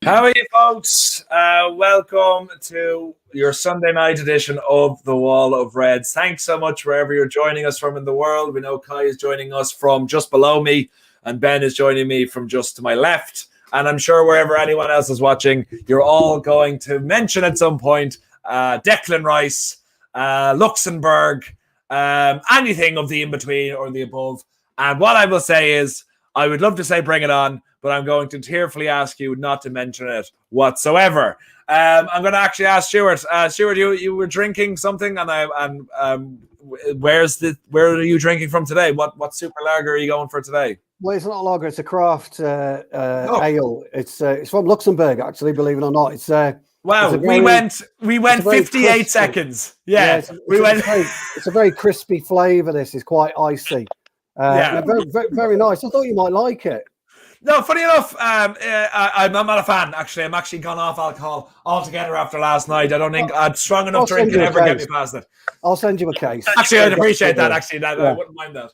How are you, folks? Welcome to your Sunday night edition of The Wall of Reds. Thanks so much wherever you're joining us from in the world. We know Kai is joining us from just below me, and Ben is joining me from just to my left. And I'm sure wherever anyone else is watching, you're all going to mention at some point Declan Rice, Luxembourg, anything of the in-between or the above. And what I will say is, I would love to say bring it on, but I'm going to tearfully ask you not to mention it whatsoever. I'm going to actually ask Stuart. Stuart, you were drinking something, and where are you drinking from today? What super lager are you going for today? Well, it's not a lager; it's a craft ale. It's from Luxembourg, actually. Believe it or not, it's wow. We went 58 seconds. Yeah, it's a very crispy flavour. This is quite icy. Very, very, very nice. I thought you might like it. No, funny enough, I'm not a fan, actually. I'm actually gone off alcohol altogether after last night. I don't think I'm strong enough drink can ever get me past it. I'll send you a case. Actually, I'd appreciate that, actually. I wouldn't mind that.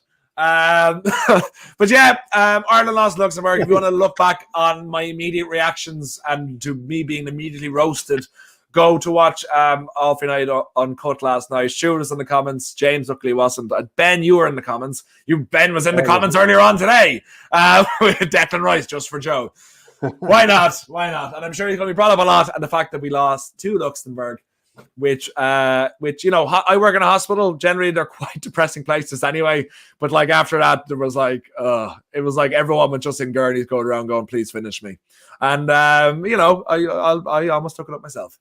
But yeah, Ireland lost Luxembourg. If you want to look back on my immediate reactions and to me being immediately roasted, go to watch All United Uncut last night. Stuart was in the comments. James luckily wasn't. Ben, you were in the comments. Ben was in the comments earlier on today with Declan Rice, just for Joe. Why not? Why not? And I'm sure he's going to be brought up a lot. And the fact that we lost to Luxembourg, which you know, I work in a hospital. Generally, they're quite depressing places anyway. But like after that, there was like, it was like everyone was just in gurneys going around going, "Please finish me." And you know, I almost took it up myself.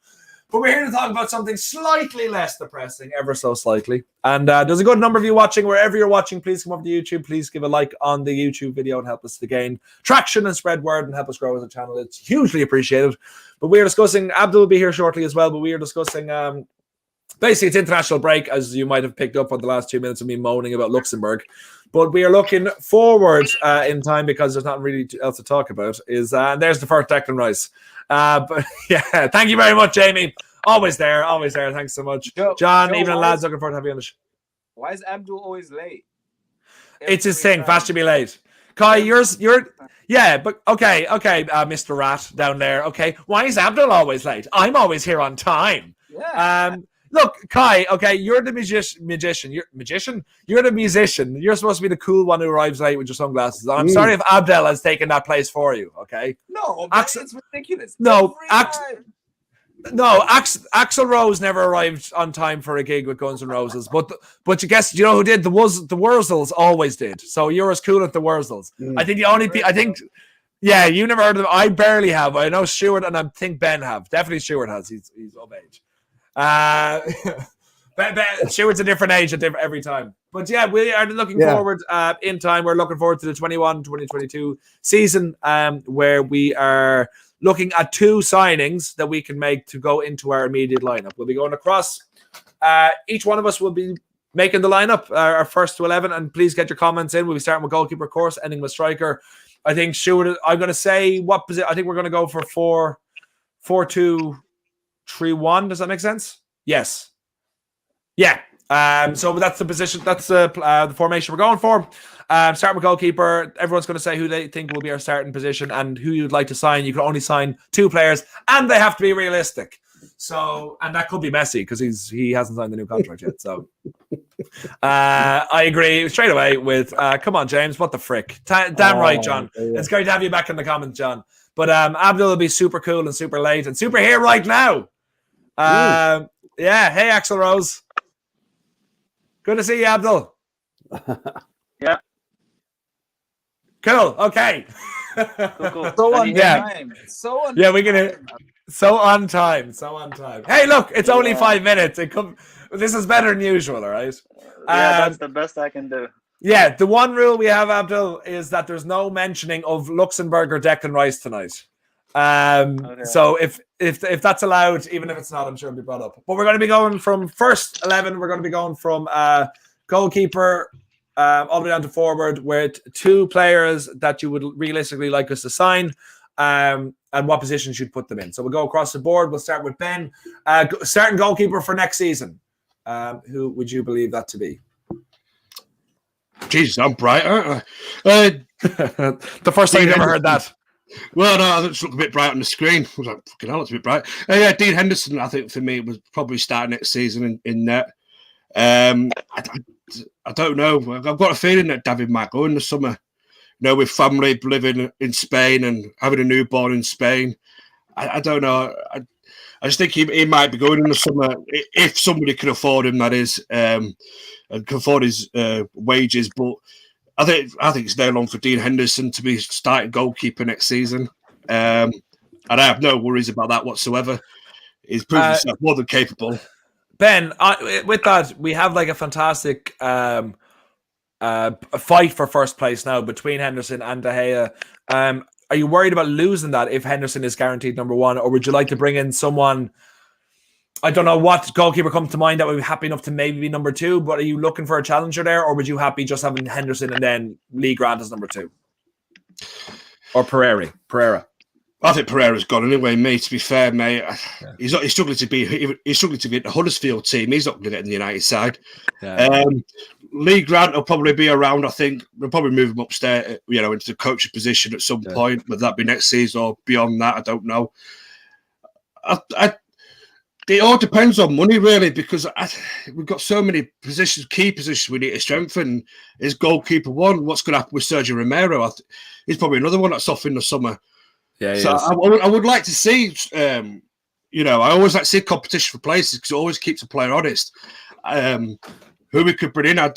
But we're here to talk about something slightly less depressing, ever so slightly. And there's a good number of you watching. Wherever you're watching, please come over to YouTube. Please give a like on the YouTube video and help us to gain traction and spread word and help us grow as a channel. It's hugely appreciated. But we are discussing, Abdul will be here shortly as well, but we are discussing, basically it's international break, as you might have picked up on the last 2 minutes of me moaning about Luxembourg. But we are looking forward in time because there's not really else to talk about. There's the first Declan Rice. But yeah, thank you very much, Jamie. Always there. Thanks so much, John. Even lads, looking forward to having you on the show. Why is Abdul always late? It's his thing. Fast to be late. Kai, you're yeah, but okay, Mr. Rat down there. Okay, why is Abdul always late? I'm always here on time. Yeah. Look, Kai, okay, you're the magician. You're the musician. You're supposed to be the cool one who arrives late with your sunglasses. I'm sorry if Abdel has taken that place for you, okay? No, it's ridiculous. No, Axl Rose never arrived on time for a gig with Guns N' Roses. But you guess, you know who did? The Wurzels always did. So you're as cool as the Wurzels. I think the only yeah, you never heard of them. I barely have. I know Stuart and I think Ben have. Definitely Stuart has. He's of age. Stuart's a different age every time. But yeah, we are looking forward in time. We're looking forward to the 2021-2022 season where we are looking at 2 signings that we can make to go into our immediate lineup. We'll be going across. Each one of us will be making the lineup, our first to 11. And please get your comments in. We'll be starting with goalkeeper, of course, ending with striker. I think Stuart, I'm going to say what position. I think we're going to go for 4-2-3-1. Does that make sense? Yes. Yeah. So that's the position. That's the formation we're going for. Starting with goalkeeper. Everyone's going to say who they think will be our starting position and who you'd like to sign. You can only sign 2 players, and they have to be realistic. So, and that could be Messi because he hasn't signed the new contract yet. So, I agree straight away with. Come on, James. What the frick? Damn right, John. Yeah. It's great to have you back in the comments, John. But Abdul will be super cool and super late and super here right now. Yeah. Hey, Axl Rose. Good to see you, Abdul. Yeah. Cool. Okay. Cool. So on time. So on time. Hey, look, it's only 5 minutes. This is better than usual, all right? Yeah, that's the best I can do. Yeah, the one rule we have, Abdul, is that there's no mentioning of Luxembourg or Declan Rice tonight. Okay. So if that's allowed, even if it's not, I'm sure it'll be brought up. But we're going to be going from first 11. We're going to be going from goalkeeper all the way down to forward with 2 players that you would realistically like us to sign and what positions you'd put them in. So we'll go across the board. We'll start with Ben. Starting goalkeeper for next season. Who would you believe that to be? Jesus, I'm bright, aren't I? The first time you ever heard that. Well, no, it looked a bit bright on the screen. I was like, fucking hell, it's a bit bright. Yeah, Dean Henderson, I think for me, was probably start next season in net. I don't know. I've got a feeling that David might go in the summer. With family living in Spain and having a newborn in Spain. I don't know. I just think he might be going in the summer if somebody can afford him, that is, and can afford his wages. But I think it's now long for Dean Henderson to be starting goalkeeper next season. And I have no worries about that whatsoever. He's proved himself more than capable. Ben, with that, we have like a fantastic a fight for first place now between Henderson and De Gea. Are you worried about losing that if Henderson is guaranteed number one, or would you like to bring in someone? I don't know what goalkeeper comes to mind that would be happy enough to maybe be number two, but are you looking for a challenger there, or would you happy just having Henderson and then Lee Grant as number two? Or Pereira? I think Pereira's gone anyway, mate. To be fair, mate, he's struggling to be at the Huddersfield team. He's not going to get in the United side. Yeah. Lee Grant will probably be around. I think we'll probably move him upstairs, into the coaching position at some point. Whether that be next season or beyond that, I don't know. It all depends on money, really, because we've got so many key positions we need to strengthen. Is goalkeeper one? What's going to happen with Sergio Romero? He's probably another one that's off in the summer. Yeah, so I would like to see, I always like to see competition for places because it always keeps a player honest. Who we could bring in, I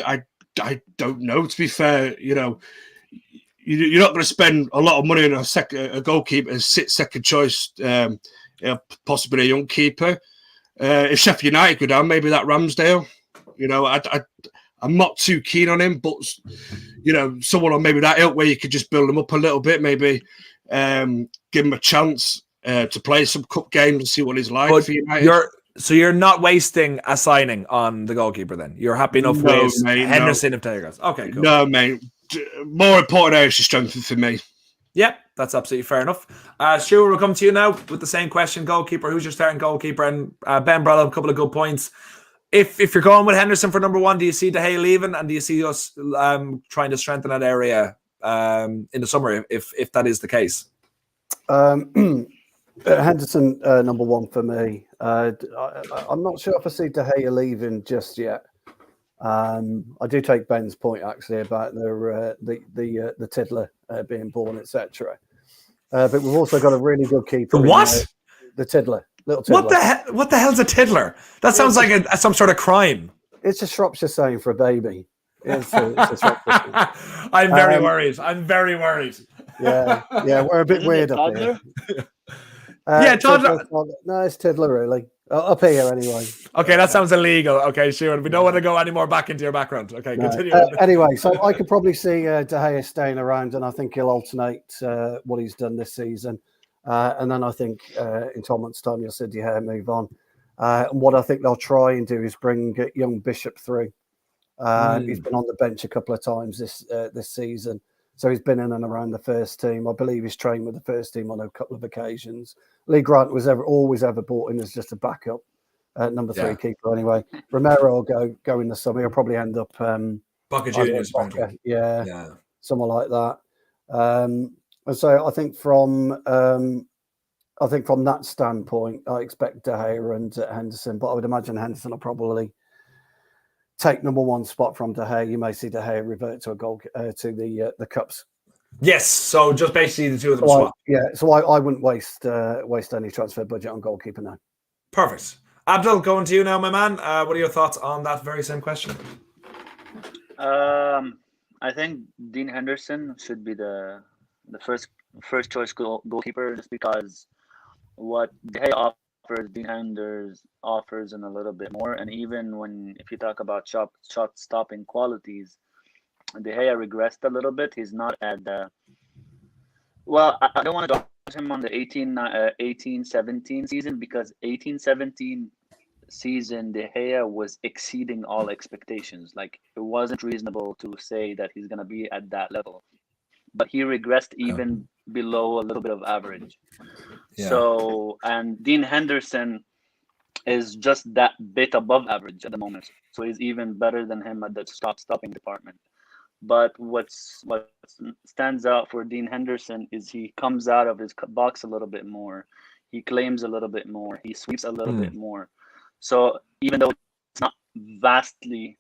don't know. To be fair, you're not going to spend a lot of money on a goalkeeper as second choice, possibly a young keeper. If Sheffield United go down, maybe that Ramsdale. I'm not too keen on him, but someone on maybe that ilk where you could just build him up a little bit, maybe. Give him a chance to play some cup games and see what he's like for United. You're not wasting a signing on the goalkeeper then? You're happy enough with Henderson if Taylor goes? Okay, cool. No, mate. More important areas to strengthen for me. Yep, that's absolutely fair enough. Stuart, we'll come to you now with the same question. Goalkeeper, who's your starting goalkeeper? And Ben brought up a couple of good points. If you're going with Henderson for number one, do you see De Gea leaving? And do you see us trying to strengthen that area in the summer if that is the case? Henderson number one for me. I'm not sure if I see De Gea leaving just yet. I do take Ben's point actually about the Tiddler being born, etc. But we've also got a really good keeper. The what? The Tiddler. Little Tiddler. What the hell's a Tiddler? That sounds like some sort of crime. It's a Shropshire saying for a baby. It's a Shropshire. I'm very worried. I'm very worried. Yeah, we're a bit weird up here. Toddler. No, it's Tiddler really. Up here anyway. Okay, that sounds illegal. Okay, sure. We don't want to go any more back into your background. Okay, continue. Anyway, so I could probably see De Gea staying around, and I think he'll alternate what he's done this season. And then I think in 12 months' time, you'll see De Gea move on. And what I think they'll try and do is bring young Bishop through. He's been on the bench a couple of times this season. So he's been in and around the first team. I believe he's trained with the first team on a couple of occasions. Lee Grant was always brought in as just a backup, number three keeper anyway. Romero will go in the summer. He'll probably end up Boca Juniors, someone like that. And so I think from that standpoint, I expect De Gea and Henderson, but I would imagine Henderson will probably take number one spot from De Gea. You may see De Gea revert to a goal to the cups. Yes, so just basically the two of them swap. So I wouldn't waste any transfer budget on goalkeeper now. Perfect. Abdul, going to you now, my man. What are your thoughts on that very same question? I think Dean Henderson should be the first choice goalkeeper, just because what De Gea offers, Dean Henderson offers and a little bit more. And even if you talk about shot stopping qualities, De Gea regressed a little bit. He's not at the I don't want to judge him on the 18-17 season, because 18-17 season De Gea was exceeding all expectations. Like, it wasn't reasonable to say that he's gonna be at that level, but he regressed even below a little bit of average. So, and Dean Henderson is just that bit above average at the moment, so he's even better than him at the stopping department. But what stands out for Dean Henderson is he comes out of his box a little bit more. He claims a little bit more. He sweeps a little bit more. So even though it's not vastly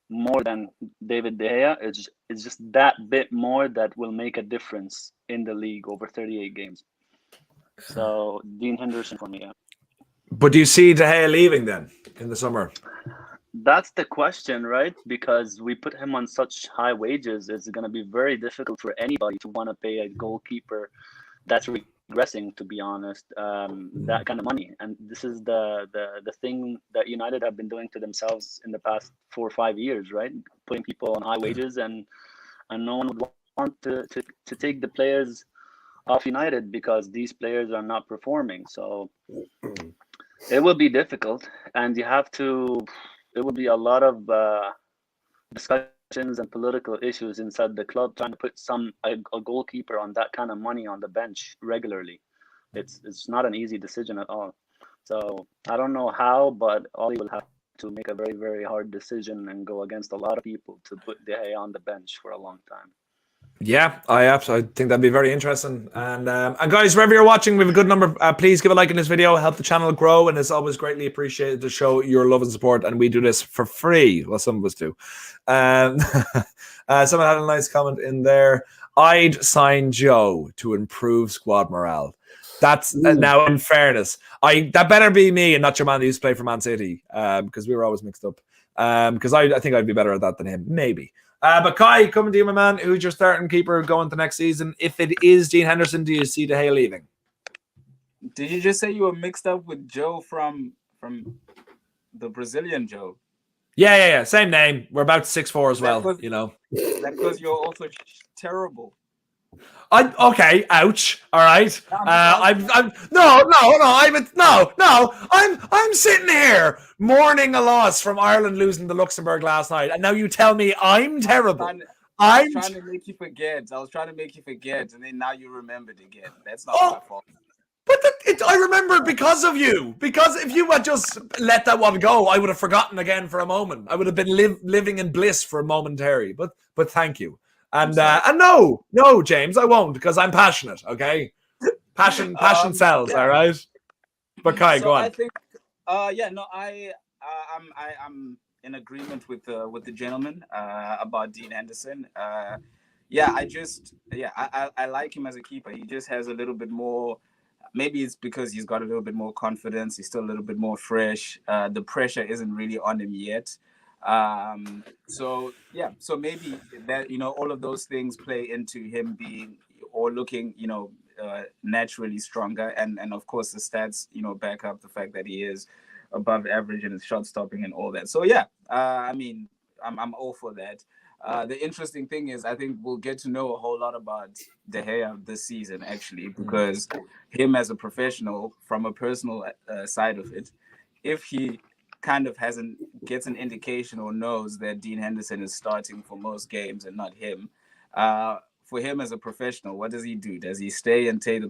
more than David De Gea, it's just that bit more that will make a difference in the league over 38 games. So Dean Henderson for me. Yeah. But do you see De Gea leaving then in the summer? That's the question, right? Because we put him on such high wages, it's going to be very difficult for anybody to want to pay a goalkeeper that's regressing, to be honest, that kind of money. And this is the thing that United have been doing to themselves in the past 4 or 5 years, right? Putting people on high wages, and no one would want to take the players off United because these players are not performing. So it will be difficult, and it will be a lot of discussions and political issues inside the club trying to put a goalkeeper on that kind of money on the bench regularly. It's not an easy decision at all. So I don't know how, but Ollie will have to make a very, very hard decision and go against a lot of people to put De Gea on the bench for a long time. Yeah, I absolutely think that'd be very interesting. And guys, wherever you're watching, we have a good number. Please give a like in this video, help the channel grow, and it's always greatly appreciated to show your love and support. And we do this for free. Well, some of us do. Someone had a nice comment in there. I'd sign Joe to improve squad morale. That's now, in fairness, that better be me and not your man that used to play for Man City, because we were always mixed up. Because I think I'd be better at that than him, maybe. But Kai, coming to you, my man, who's your starting keeper going to next season? If it is Dean Henderson, do you see De Gea leaving? Did you just say you were mixed up with Joe from the Brazilian Joe? Yeah. Same name. We're about 6'4" as well, you know. That's because you're also terrible. Okay, ouch. All right. I'm sitting here mourning a loss from Ireland losing to Luxembourg last night, and now you tell me I'm terrible. I was trying to make you forget. And then now you remembered again. That's not my fault. But I remember because of you. Because if you had just let that one go, I would have forgotten again for a moment. I would have been living in bliss for a momentary. But thank you. And no, James, I won't, because I'm passionate. Okay, passion sells. Yeah. All right. But Kai, go on. I think, I'm in agreement with the gentleman about Dean Henderson. I like him as a keeper. He just has a little bit more. Maybe it's because he's got a little bit more confidence. He's still a little bit more fresh. The pressure isn't really on him yet. So maybe that, all of those things play into him being or looking, naturally stronger, and of course the stats, back up the fact that he is above average in his shot stopping and all that. So I'm all for that. The interesting thing is, I think we'll get to know a whole lot about De Gea this season, actually, because him as a professional, from a personal side of it, if he kind of gets an indication or knows that Dean Henderson is starting for most games and not him, for him as a professional, what does he do? Does he stay and take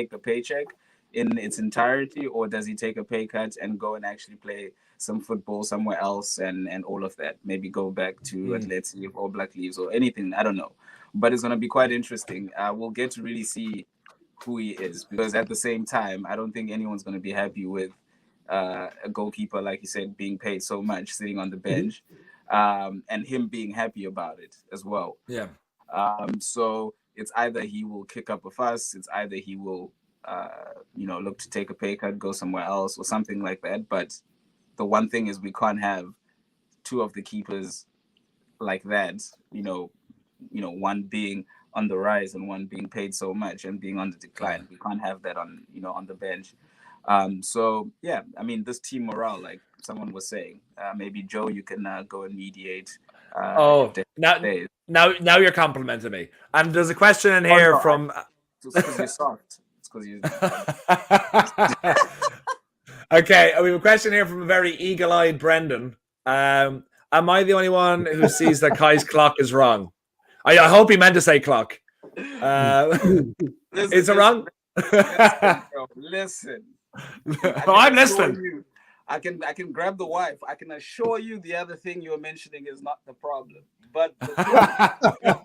the paycheck in its entirety, or does he take a pay cut and go and actually play some football somewhere else and all of that? Maybe go back to Atleti or Black Leaves or anything. I don't know. But it's going to be quite interesting. We'll get to really see who he is, because at the same time, I don't think anyone's going to be happy with a goalkeeper, like you said, being paid so much, sitting on the bench, and him being happy about it as well. Yeah. So it's either he will kick up a fuss, it's either he will, look to take a pay cut, go somewhere else or something like that. But the one thing is, we can't have two of the keepers like that, one being on the rise and one being paid so much and being on the decline. We can't have that on the bench. This team morale, like someone was saying, maybe Joe, you can go and mediate. Now you're complimenting me. And there's a question in here from. It's because you're soft. It's because you. Okay, we have a question here from a very eagle-eyed Brendan. Am I the only one who sees that Kai's clock is wrong? I hope he meant to say clock. Is it wrong? Listen. I'm listening. I can grab the wife. I can assure you the other thing you're mentioning is not the problem. But the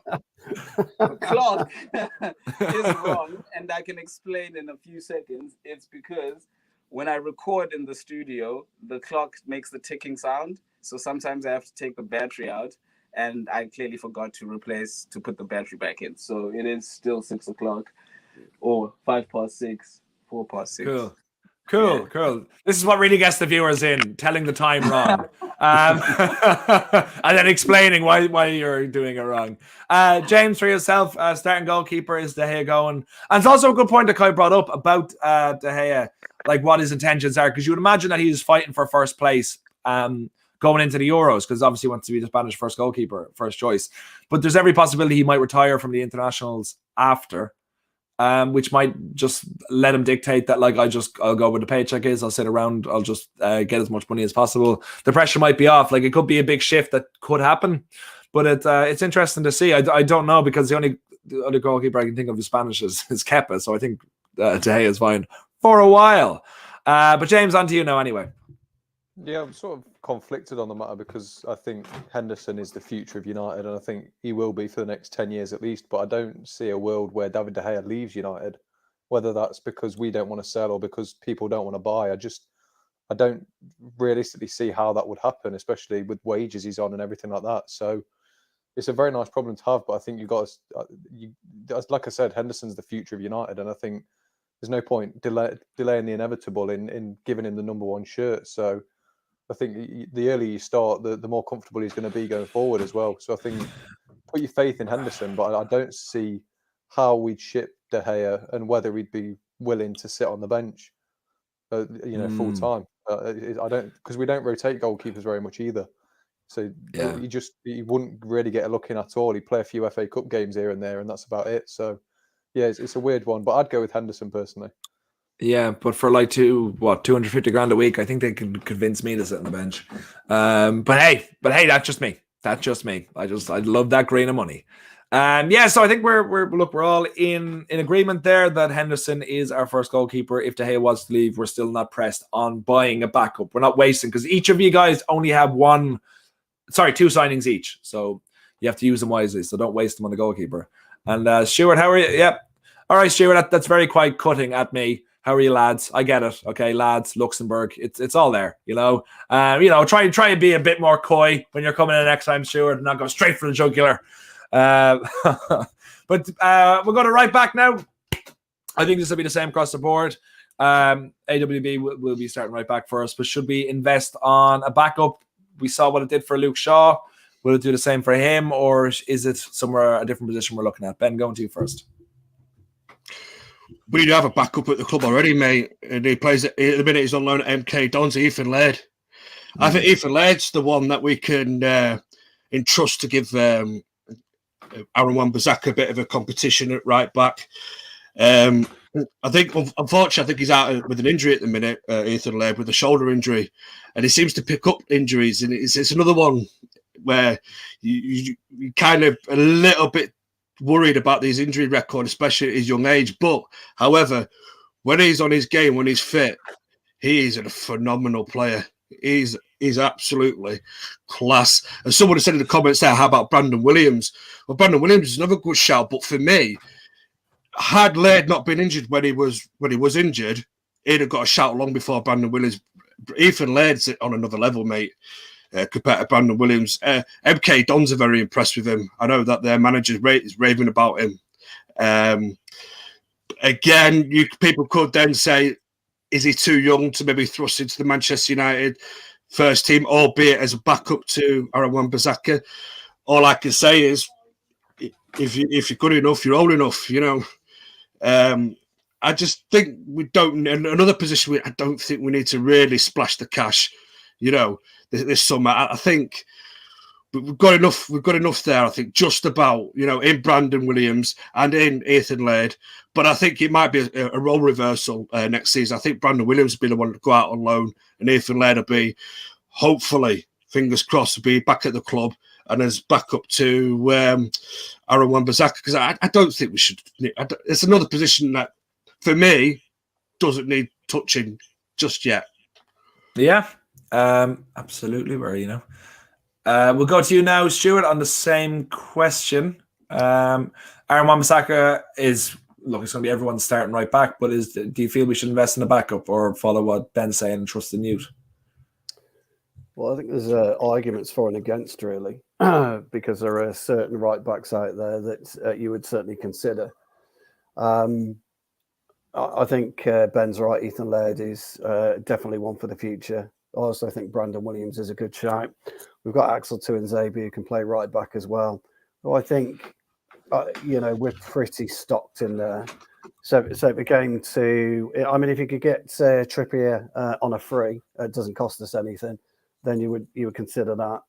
clock is wrong, and I can explain in a few seconds. It's because when I record in the studio, the clock makes the ticking sound. So sometimes I have to take the battery out, and I clearly forgot to put the battery back in. So it is still 6 o'clock or 5 past 6, 4 past 6. Cool. This is what really gets the viewers in, telling the time wrong. And then explaining why you're doing it wrong. James, for yourself, starting goalkeeper is De Gea going. And it's also a good point that Kai brought up about De Gea, like what his intentions are, because you would imagine that he's fighting for first place going into the Euros, because obviously he wants to be the Spanish first goalkeeper, first choice. But there's every possibility he might retire from the internationals after. Which might just let him dictate that, like, I'll go where the paycheck is, I'll sit around, I'll just get as much money as possible. The pressure might be off. Like, it could be a big shift that could happen, but it's interesting to see. I don't know, because the other goalkeeper I can think of in Spanish is Kepa, so I think De Gea is fine for a while. But James, on to you now anyway. Yeah, I'm sort of conflicted on the matter, because I think Henderson is the future of United, and I think he will be for the next 10 years at least. But I don't see a world where David De Gea leaves United, whether that's because we don't want to sell or because people don't want to buy. I don't realistically see how that would happen, especially with wages he's on and everything like that. So it's a very nice problem to have, but I think you've got to, like I said, Henderson's the future of United, and I think there's no point delaying the inevitable in giving him the number one shirt. So I think the earlier you start, the more comfortable he's going to be going forward as well. So I think put your faith in Henderson, but I don't see how we'd ship De Gea and whether he'd be willing to sit on the bench, full time. I don't, because we don't rotate goalkeepers very much either. So he wouldn't really get a look in at all. He'd play a few FA Cup games here and there, and that's about it. So yeah, it's a weird one, but I'd go with Henderson personally. Yeah, but for like 250 grand a week, I think they can convince me to sit on the bench. But hey, that's just me. I'd love that grain of money. So I think we're all in agreement there that Henderson is our first goalkeeper. If De Gea was to leave, we're still not pressed on buying a backup. We're not wasting, because each of you guys only have 2 signings each. So you have to use them wisely. So don't waste them on the goalkeeper. And Stuart, how are you? Yep. All right, Stuart, that's very quite cutting at me. How are you, lads? I get it. Okay, lads, Luxembourg. It's all there, Try and be a bit more coy when you're coming in next time, Stuart, and not go straight for the jugular. But we're going to right back now. I think this will be the same across the board. AWB will be starting right back for us, but should we invest on a backup? We saw what it did for Luke Shaw. Will it do the same for him, or is it somewhere a different position we're looking at? Ben, going to you first. We do have a backup at the club already, mate, and he plays at the minute. He's on loan at MK Dons, Ethan Laird. I think Ethan Laird's the one that we can entrust to give Aaron Wan-Bissaka a bit of a competition at right back. I think, unfortunately, he's out with an injury at the minute, Ethan Laird, with a shoulder injury, and he seems to pick up injuries, and it's another one where you kind of a little bit worried about his injury record, especially at his young age. But, however, when he's on his game, when he's fit, he is a phenomenal player. He's absolutely class. And someone has said in the comments there, how about Brandon Williams? Well, Brandon Williams is another good shout, but for me, had Laird not been injured when he was injured, he'd have got a shout long before Brandon Williams. Ethan Laird's on another level, mate. Compared to Brandon Williams. MK Dons are very impressed with him. I know that their manager is raving about him. Again, people could then say, is he too young to maybe thrust into the Manchester United first team, albeit as a backup to Aaron Wan-Bissaka? All I can say is, if you're good enough, you're old enough, I just think we don't, in another position, I don't think we need to really splash the cash, this summer. I think we've got enough there, I think, just about, in Brandon Williams and in Ethan Laird. But I think it might be a role reversal next season. I think Brandon Williams will be the one to go out on loan, and Ethan Laird will be, hopefully, fingers crossed, will be back at the club and as backup to Aaron Wan-Bissaka, because I don't think we should. It's another position that, for me, doesn't need touching just yet. Yeah, absolutely. Where we'll go to you now, Stuart, on the same question. Aaron Wan-Bissaka is it's going to be everyone's starting right back, but do you feel we should invest in a backup or follow what Ben's saying and trust the Newt? Well, I think there's arguments for and against, really, because there are certain right backs out there that you would certainly consider. I think Ben's right. Ethan Laird is definitely one for the future. I also think Brandon Williams is a good shout. We've got Axel Tuanzebe who can play right back as well. So I think, we're pretty stocked in there. So if it came to, if you could get Trippier on a free, it doesn't cost us anything, then you would consider that.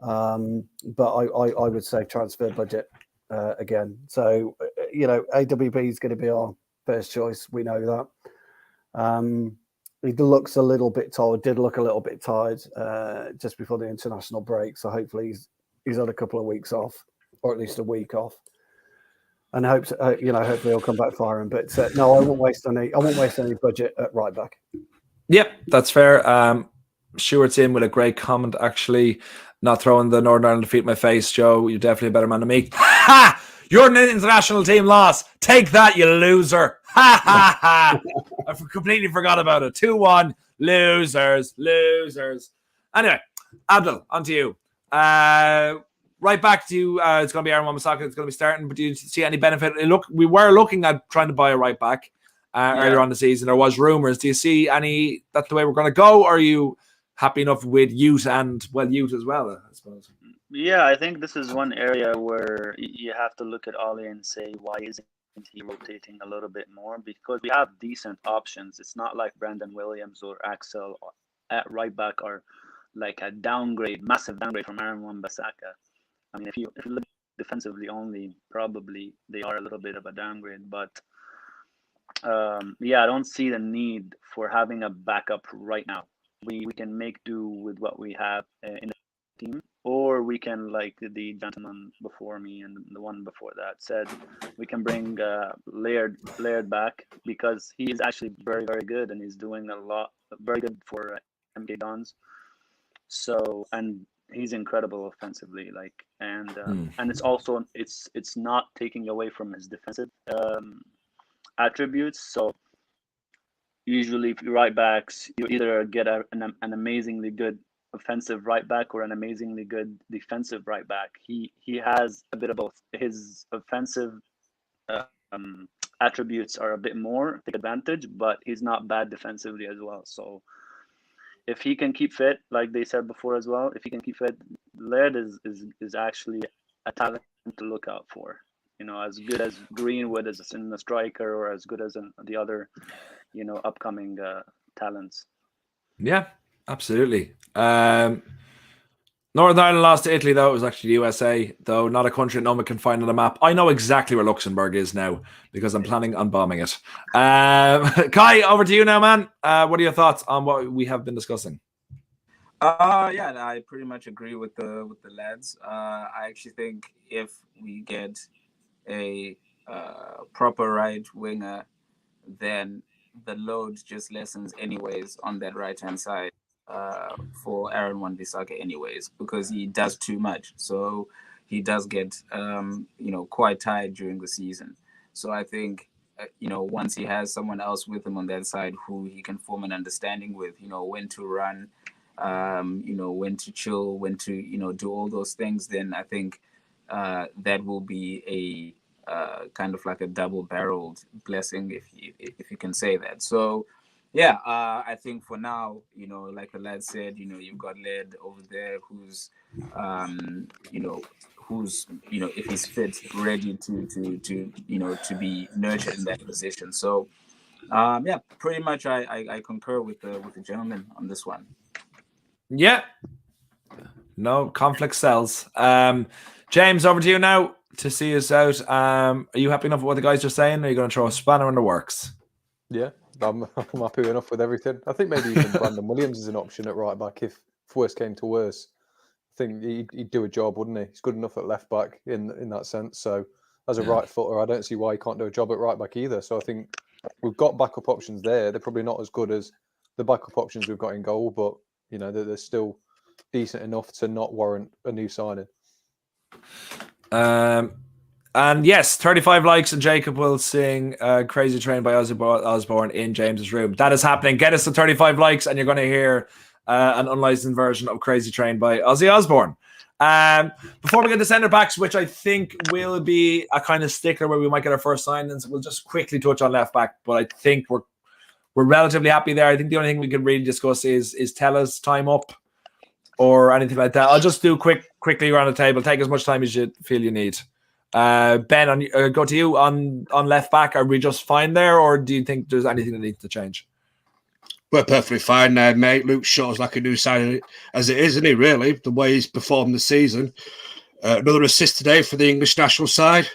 But I would say transfer budget again. So, AWB is going to be our first choice. We know that. He looks a little bit tired, did look a little bit tired just before the international break. So hopefully he's had a couple of weeks off, or at least a week off. And hopefully he'll come back firing. But no, I won't waste any budget at right back. Yep, that's fair. Stuart's in with a great comment, actually. Not throwing the Northern Ireland defeat in my face, Joe. You're definitely a better man than me. Ha! You're an international team loss. Take that, you loser. Ha ha ha. I completely forgot about it. 2-1. Losers. Anyway, Abdul, on to you. Right back to you. It's going to be Aaron Wan-Bissaka. It's going to be starting. But do you see any benefit? We were looking at trying to buy a right back earlier on the season. There was rumours. Do you see any? That's the way we're going to go? Or are you happy enough with Ute and Ute as well? I suppose. Yeah, I think this is one area where you have to look at Ollie and say, why isn't he rotating a little bit more? Because we have decent options. It's not like Brandon Williams or Axel at right back are like a massive downgrade from Aaron Wan-Bissaka. I mean, if you look defensively only, probably they are a little bit of a downgrade. But I don't see the need for having a backup right now. We can make do with what we have in the team, or we can, like the gentleman before me and the one before that said, we can bring Laird back, because he is actually very, very good, and he's doing very good for MK Dons. So, and he's incredible offensively, and it's also it's not taking away from his defensive attributes. So usually, if you right backs, you either get an amazingly good offensive right back or an amazingly good defensive right back. He has a bit of both. His offensive attributes are a bit more take advantage, but he's not bad defensively as well. So if he can keep fit, like they said before as well, if he can keep fit, Laird is actually a talent to look out for. As good as Greenwood is in the striker, or as good as the other, upcoming talents. Yeah, absolutely. Northern Ireland lost to Italy, though. It was actually the USA, though not a country that no one can find on a map. I know exactly where Luxembourg is now because I'm planning on bombing it. Kai, over to you now, man. What are your thoughts on what we have been discussing? I pretty much agree with the lads. I actually think if we get a proper right winger, then the load just lessens anyways on that right hand side for Aaron Wan-Bissaka anyways, because he does too much. So he does get quite tired during the season. So I think once he has someone else with him on that side who he can form an understanding with, when to run, when to chill, when to do all those things, then I think that will be a kind of like a double-barreled blessing, if you can say that. So I think for now, like the lad said, you've got Laird over there who's if he's fit, ready to be nurtured in that position. So pretty much I concur with the gentleman on this one. Yeah, no conflict sells. James, over to you now to see us out. Are you happy enough with what the guys are saying? Or are you going to throw a spanner in the works? Yeah, I'm happy enough with everything. I think maybe even Brandon Williams is an option at right back if worse came to worse. I think he'd do a job, wouldn't he? He's good enough at left back in that sense. So as a right footer, I don't see why he can't do a job at right back either. So I think we've got backup options there. They're probably not as good as the backup options we've got in goal, but you know they're still decent enough to not warrant a new signing. And yes, 35 likes, and Jacob will sing "Crazy Train" by Ozzy Osbourne in James's room. That is happening. Get us to 35 likes, and you're going to hear an unlicensed version of "Crazy Train" by Ozzy Osbourne. Before we get to centre backs, which I think will be a kind of stickler where we might get our first signings, we'll just quickly touch on left back. But I think we're relatively happy there. I think the only thing we can really discuss is Tella's time up or anything like that. I'll just do quickly around the table. Take as much time as you feel you need. Ben, go to you on left back. Are we just fine there, or do you think there's anything that needs to change? We're perfectly fine there, mate. Luke Shaw's like a new signing as it is, isn't he, really? The way he's performed this season. Another assist today for the English national side.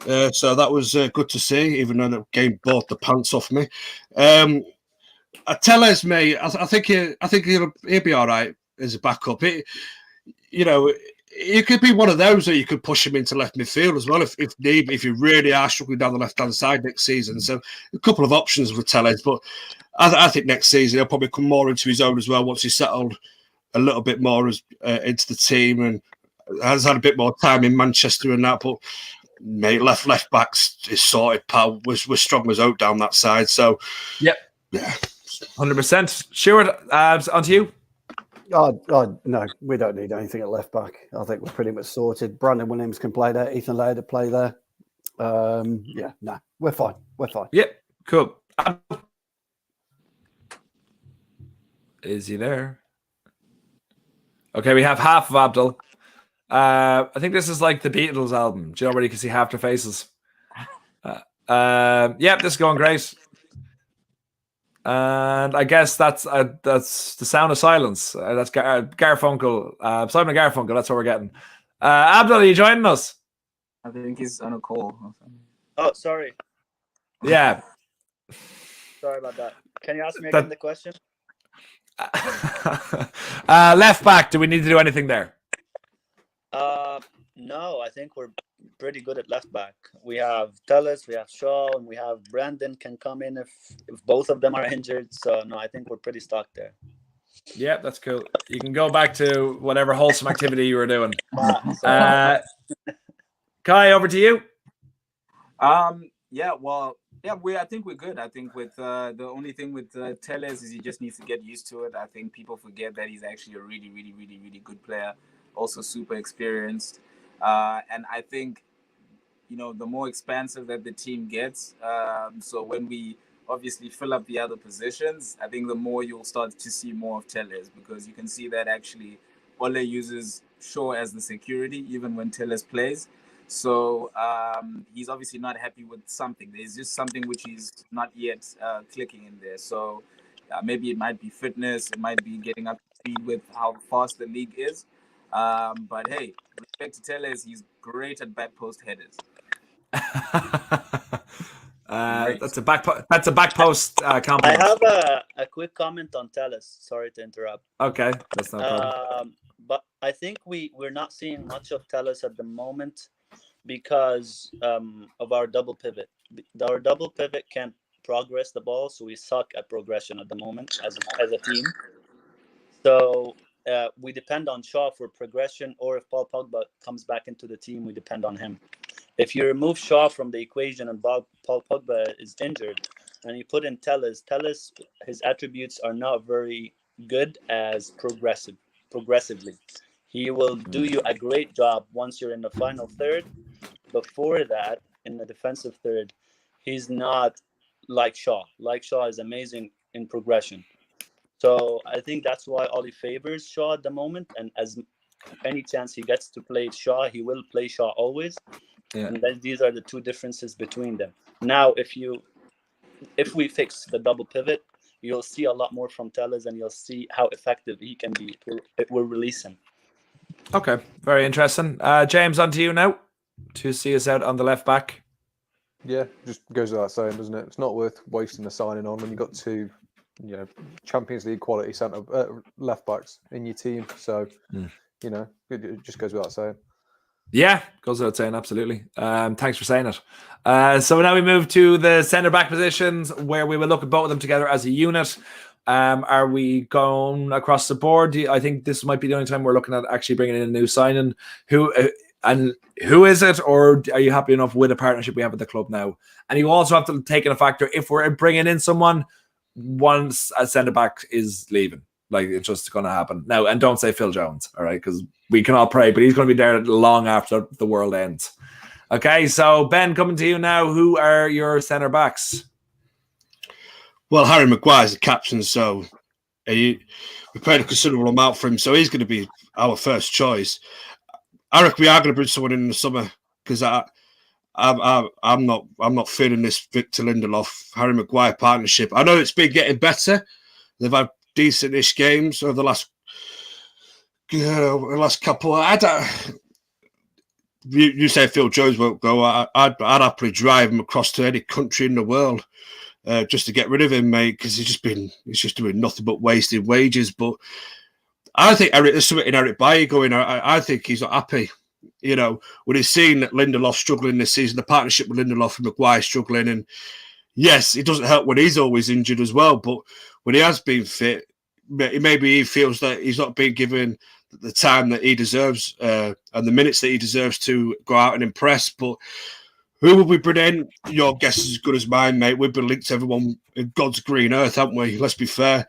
So that was good to see, even though the game bored the pants off me. Tellez, mate, I think he'll be all right as a backup. You could be one of those, or you could push him into left midfield as well if need, if you really are struggling down the left-hand side next season. So a couple of options for Tellez, but I think next season he'll probably come more into his own as well once he's settled a little bit more into the team and has had a bit more time in Manchester and that. But mate, left backs is sorted, pal. We're strong as oak down that side. So yeah, 100%. Stuart, on to you. No, we don't need anything at left back. I think we're pretty much sorted. Brandon Williams can play there. Ethan Laird to play there. We're fine. Yeah, cool. Is he there? Okay, we have half of Abdul. I think this is like the Beatles album. Do you know where you can see half their faces? This is going great. And I guess that's the sound of silence. That's Garfunkel, Simon Garfunkel. That's what we're getting. Abdul, are you joining us? I think he's on a call. Oh, sorry. Yeah. Sorry about that. Can you ask me again the question? Left back. Do we need to do anything there? No, I think we're pretty good at left back. We have Tellez, we have Shaw, and we have Brandon can come in if both of them are injured. So no, I think we're pretty stocked there. Yeah, that's cool. You can go back to whatever wholesome activity you were doing. Kai, over to you. I think we're good. I think with the only thing with Tellez is he just needs to get used to it. I think people forget that he's actually a really, really, really, really good player. Also super experienced. And I think, the more expansive that the team gets, so when we obviously fill up the other positions, I think the more you'll start to see more of Tellez, because you can see that actually Ole uses Shaw as the security, even when Tellez plays. So he's obviously not happy with something. There's just something which he's not yet clicking in there. So maybe it might be fitness. It might be getting up to speed with how fast the league is. But hey, respect to Tellez, he's great at back post headers. That's a back post compliment. I have a quick comment on Tellez. Sorry to interrupt. Okay, that's no problem. But I think we're not seeing much of Tellez at the moment because of our double pivot. Our double pivot can't progress the ball, so we suck at progression at the moment as a team. So we depend on Shaw for progression, or if Paul Pogba comes back into the team, we depend on him. If you remove Shaw from the equation and Paul Pogba is injured, and you put in Tellez, his attributes are not very good as progressively. He will do you a great job once you're in the final third. Before that, in the defensive third, he's not like Shaw. Like Shaw is amazing in progression. So I think that's why Ollie favors Shaw at the moment. And as any chance he gets to play Shaw, he will play Shaw always. Yeah. And then these are the two differences between them. Now, if we fix the double pivot, you'll see a lot more from Tellez, and you'll see how effective he can be. We'll release him. Okay, very interesting. James, on to you now to see us out on the left back. Yeah, just goes without saying, doesn't it? It's not worth wasting the signing on when you've got two, Champions League quality left backs in your team. So, it just goes without saying. Yeah, goes without saying, absolutely. Thanks for saying it. So now we move to the centre back positions, where we will look at both of them together as a unit. Are we going across the board? I think this might be the only time we're looking at actually bringing in a new signing. Who is it, or are you happy enough with the partnership we have at the club now? And you also have to take in a factor, if we're bringing in someone, once a centre back is leaving, like it's just going to happen now. And don't say Phil Jones, all right, because we can all pray, but he's going to be there long after the world ends. Okay, so Ben, coming to you now. Who are your centre backs? Well, Harry Maguire's the captain, so we paid a considerable amount for him, so he's going to be our first choice. I reckon we are going to bring someone in the summer because I'm not feeling this Victor Lindelof Harry Maguire partnership. I know it's been getting better. They've had decent-ish games over the last couple. You say Phil Jones won't go. I'd happily drive him across to any country in the world just to get rid of him, mate, because he's just doing nothing but wasting wages. But I think there's something in Eric Bailly going. I think he's not happy. You know, when he's seen that Lindelof struggling this season, the partnership with Lindelof and Maguire struggling, and yes, it doesn't help when he's always injured as well. But when he has been fit, maybe he feels that he's not being given the time that he deserves and the minutes that he deserves to go out and impress. But who will we bring in? Your guess is as good as mine, mate. We've been linked to everyone in God's green earth, haven't we? Let's be fair.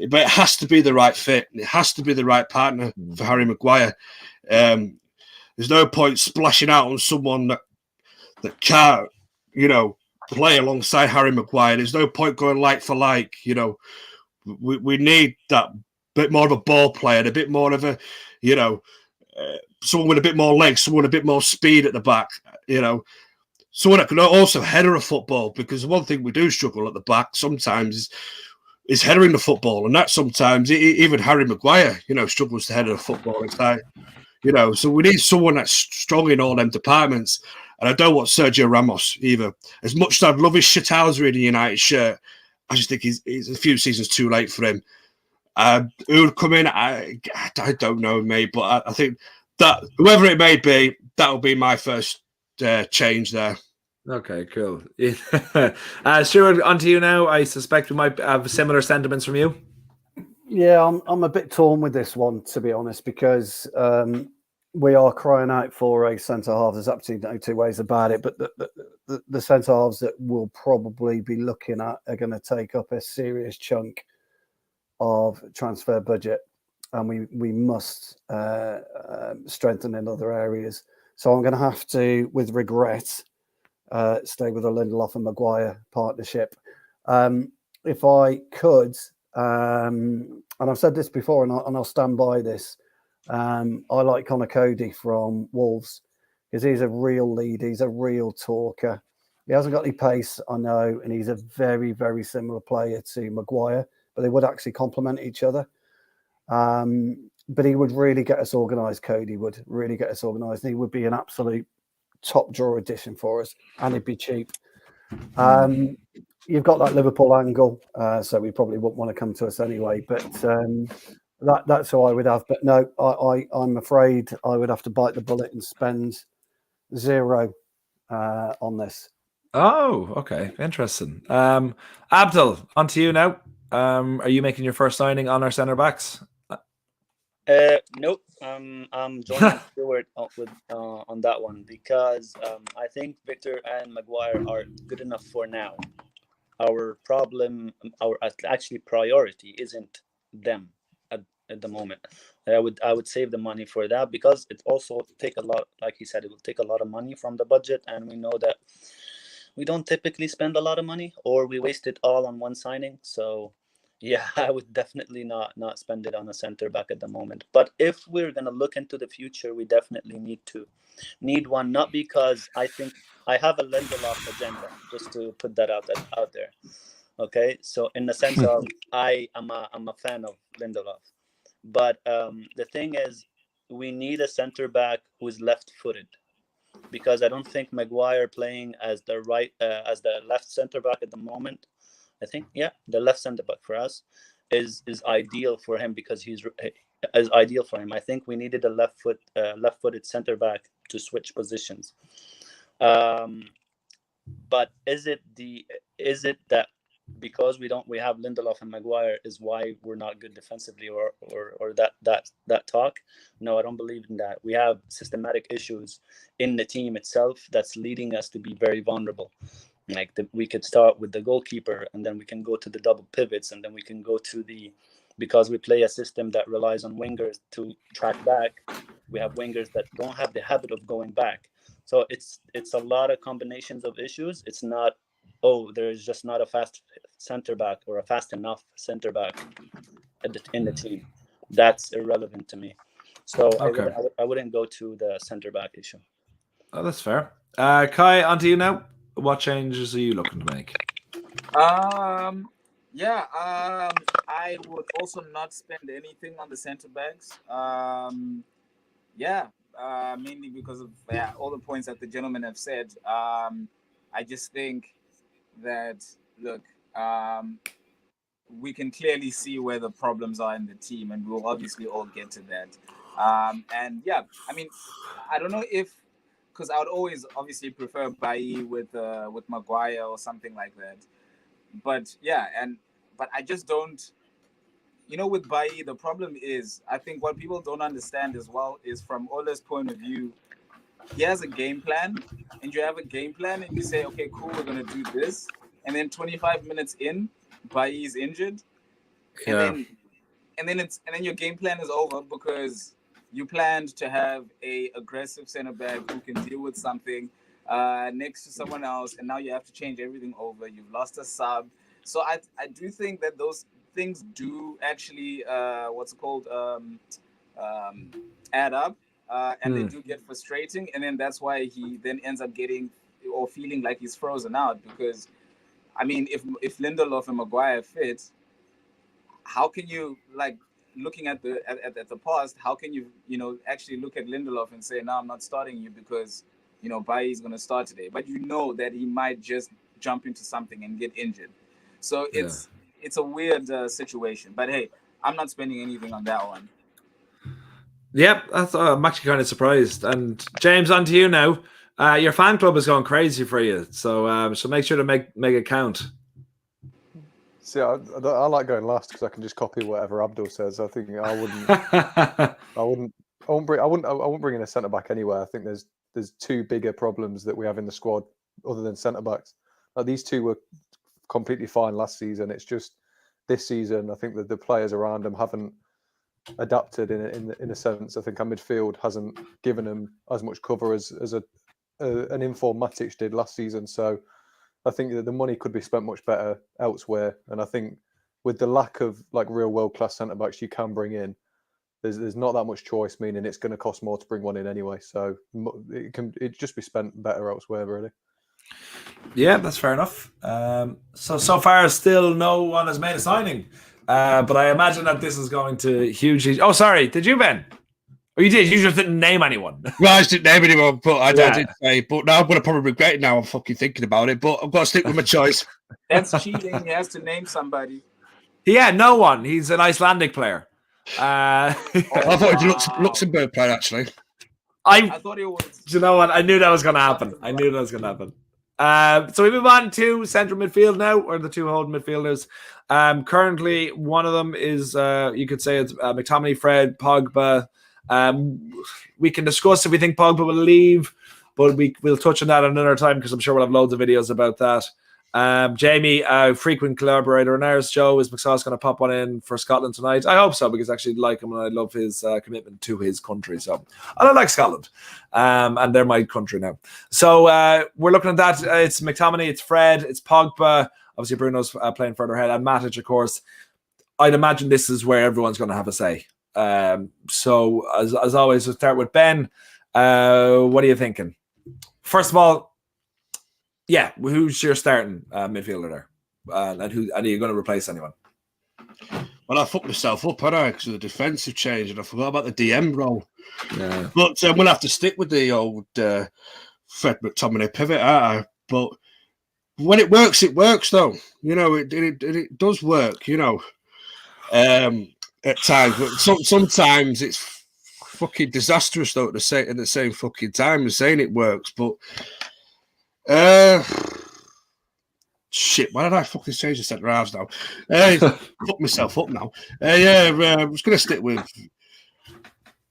But it has to be the right fit. It has to be the right partner for Harry Maguire. There's no point splashing out on someone that can't, play alongside Harry Maguire. There's no point going like for like. We need that bit more of a ball player, a bit more of a, someone with a bit more legs, someone with a bit more speed at the back. Someone that can also header a football, because one thing we do struggle at the back sometimes is headering the football, and that sometimes even Harry Maguire, struggles to header a football. It's like, so we need someone that's strong in all them departments. And I don't want Sergio Ramos either. As much as I'd love his shithousery in the United shirt, I just think he's a few seasons too late for him. Who would come in? I don't know, mate. But I think that whoever it may be, that'll be my first change there. Okay, cool. Stuart, on to you now. I suspect we might have similar sentiments from you. Yeah, I'm a bit torn with this one, to be honest, because we are crying out for a centre half. There's absolutely no two ways about it. But the centre halves that we'll probably be looking at are going to take up a serious chunk of transfer budget, and we must strengthen in other areas. So I'm going to have to, with regret, stay with the Lindelof and Maguire partnership. If I could, and I've said this before, and I'll stand by this, I like Connor Cody from Wolves because he's a real leader. He's a real talker. He hasn't got any pace, I know, and he's a very, very similar player to Maguire, but they would actually complement each other. But he would really get us organised. Cody would really get us organised, and he would be an absolute top drawer addition for us, and he'd be cheap. You've got that Liverpool angle, so we probably wouldn't want to come to us anyway. But that's who I would have. But no, I'm afraid I would have to bite the bullet and spend zero on this. Oh, okay, interesting. Abdul, on to you now. Are you making your first signing on our centre backs? Nope. I'm joining Stuart on that one because I think Victor and Maguire are good enough for now. Our problem, our actually priority, isn't them at the moment. I would save the money for that because it also take a lot. Like he said, it will take a lot of money from the budget, and we know that we don't typically spend a lot of money, or we waste it all on one signing. So yeah, I would definitely not spend it on a center back at the moment. But if we're gonna look into the future, we definitely need one. Not because I think I have a Lindelof agenda, just to put that out there. Okay, so in the sense of I'm a fan of Lindelof, but the thing is, we need a center back who's left-footed, because I don't think Maguire playing as the left center back at the moment. I think, the left center back for us is ideal for him because is ideal for him. I think we needed a left-footed center back to switch positions. But is it that because we have Lindelof and Maguire is why we're not good defensively, or that talk. No, I don't believe in that. We have systematic issues in the team itself that's leading us to be very vulnerable. Like we could start with the goalkeeper, and then we can go to the double pivots, and then we can go to because we play a system that relies on wingers to track back. We have wingers that don't have the habit of going back. So it's a lot of combinations of issues. It's not, there's just not a fast center back or a fast enough center back in the team. That's irrelevant to me. So Okay. I wouldn't go to the center back issue. Oh, that's fair. Kai, on to you now. What changes are you looking to make? I would also not spend anything on the center backs. Mainly because of all the points that the gentlemen have said. I just think that, look, we can clearly see where the problems are in the team, and we'll obviously all get to that. I don't know because I would always obviously prefer Bailly with Maguire or something like that. But I just don't. With Bailly, the problem is, I think what people don't understand as well is, from Ole's point of view, he has a game plan, and you have a game plan, and you say, okay, cool, we're gonna do this, and then 25 minutes in, Bailly is injured, and then your game plan is over because you planned to have a aggressive center back who can deal with something next to someone else, and now you have to change everything over. You've lost a sub, so I do think that those things do actually add up, and they do get frustrating, and then that's why he then ends up getting or feeling like he's frozen out. Because if Lindelof and Maguire fit, how can you, like, looking at the past, how can you actually look at Lindelof and say, no, I'm not starting you because Bailly is going to start today, but that he might just jump into something and get injured. So it's a weird situation, but hey, I'm not spending anything on that one. Yep, I'm actually kind of surprised. And James, on to you now. Your fan club is going crazy for you, so make sure to make it count. See, I like going last because I can just copy whatever Abdul says. I think I wouldn't bring in a centre back anywhere. I think there's two bigger problems that we have in the squad other than centre backs. Like, these two were completely fine last season. It's just this season, I think that the players around them haven't adapted in a sense. I think our midfield hasn't given them as much cover as an informed Matic did last season. So I think that the money could be spent much better elsewhere. And I think with the lack of real world-class centre-backs you can bring in, there's not that much choice, meaning it's going to cost more to bring one in anyway. So it just be spent better elsewhere, really. Yeah, that's fair enough. So far, still no one has made a signing. But I imagine that this is going to hugely... Oh, sorry. Did you, Ben? Or you did? You just didn't name anyone. No, I just didn't name anyone, but I did say. But now I'm going to probably regret it now. I'm fucking thinking about it, but I've got to stick with my choice. That's cheating. He has to name somebody. Yeah, no one. He's an Icelandic player. I thought he was a Luxembourg player, actually. I thought it was. Do you know what? I knew that was going to happen. So we move on to central midfield now, or the two holding midfielders. Currently, one of them is, you could say it's McTominay, Fred, Pogba. We can discuss if we think Pogba will leave, but we'll touch on that another time because I'm sure we'll have loads of videos about that. Jamie, a frequent collaborator in ours, Joe, is McSauce going to pop one in for Scotland tonight? I hope so, because I actually like him and I love his commitment to his country. So I like Scotland, and they're my country now. So we're looking at that. It's McTominay, it's Fred, it's Pogba. Obviously, Bruno's playing further ahead, and Matic, of course. I'd imagine this is where everyone's going to have a say. So as always, we'll start with Ben. What are you thinking? First of all, who's your starting midfielder there? And are you going to replace anyone? Well, I fucked myself up, hadn't I? Because of the defensive change, and I forgot about the DM role. Yeah. But we'll have to stick with the old Fred McTominay pivot, aren't I? But when it works, though. It does work, at times. But sometimes it's fucking disastrous, though, at the same fucking time as saying it works. But shit, why did I fucking change the centre halves now? Fuck myself up now. I was going to stick with.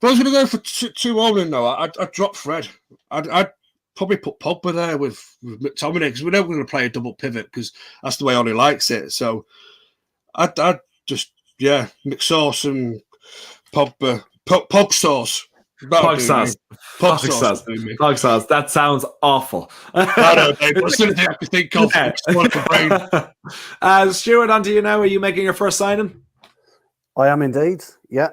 But I was going to go for two Owen now. I'd drop Fred. I'd probably put Pogba there with McTominay because we're never going to play a double pivot because that's the way Ollie likes it. So I'd just McSauce and Pogba, Pog sauce. Pog sauce. Pog sauce. That sounds awful. I don't know. But something I have to think of. Stuart, on to you now. Are you making your first signing? I am indeed. Yeah.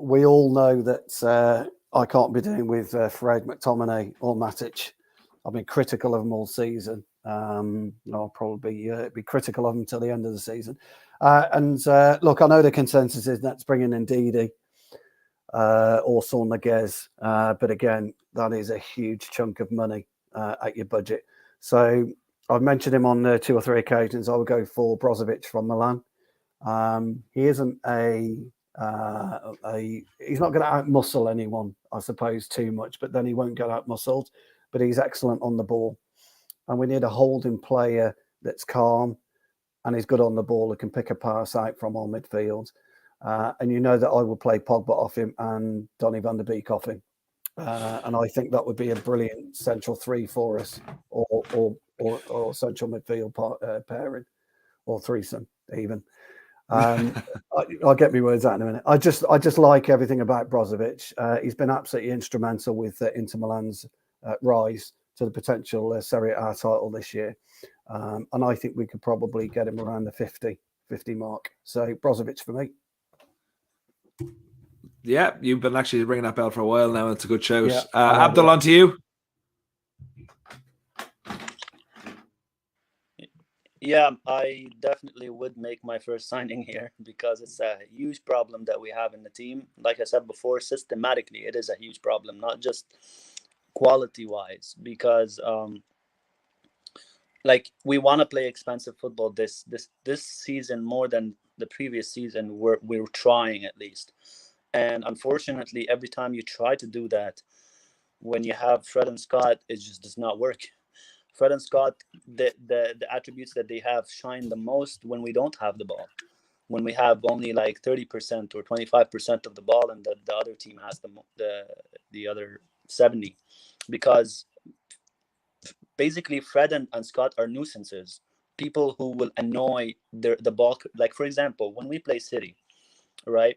We all know that I can't be doing with Fred, McTominay, or Matic. I've been critical of them all season. I'll probably be critical of them till the end of the season. Look, I know the consensus is that's bringing in Didi or Son Laguez, but again, that is a huge chunk of money at your budget. So I've mentioned him on 2 or 3 occasions. I would go for Brozovic from Milan. He isn't he's not going to out-muscle anyone, I suppose, too much, but then he won't get out-muscled. But he's excellent on the ball. And we need a holding player that's calm and he's good on the ball, who can pick a pass out from our midfield. And you know that I will play Pogba off him and Donny van der Beek off him. And I think that would be a brilliant central 3 for us, or central midfield pairing, or threesome even. I'll get my words out in a minute. I just like everything about Brozovic. He's been absolutely instrumental with Inter Milan's rise to the potential Serie A title this year. And I think we could probably get him around the 50 mark. So Brozovic for me. Yeah, you've been actually ringing that bell for a while now. It's a good shout. Yeah, Abdul, on to you. Yeah, I definitely would make my first signing here because it's a huge problem that we have in the team. Like I said before, systematically, it is a huge problem, not just quality-wise, because we want to play expensive football this season more than the previous season. We're trying at least, and unfortunately, every time you try to do that, when you have Fred and Scott, it just does not work. Fred and Scott, the attributes that they have shine the most when we don't have the ball, when we have only like 30% or 25% of the ball, and the other team has the other 70, because basically Fred and Scott are nuisances, people who will annoy the ball. Like, for example, when we play City, right?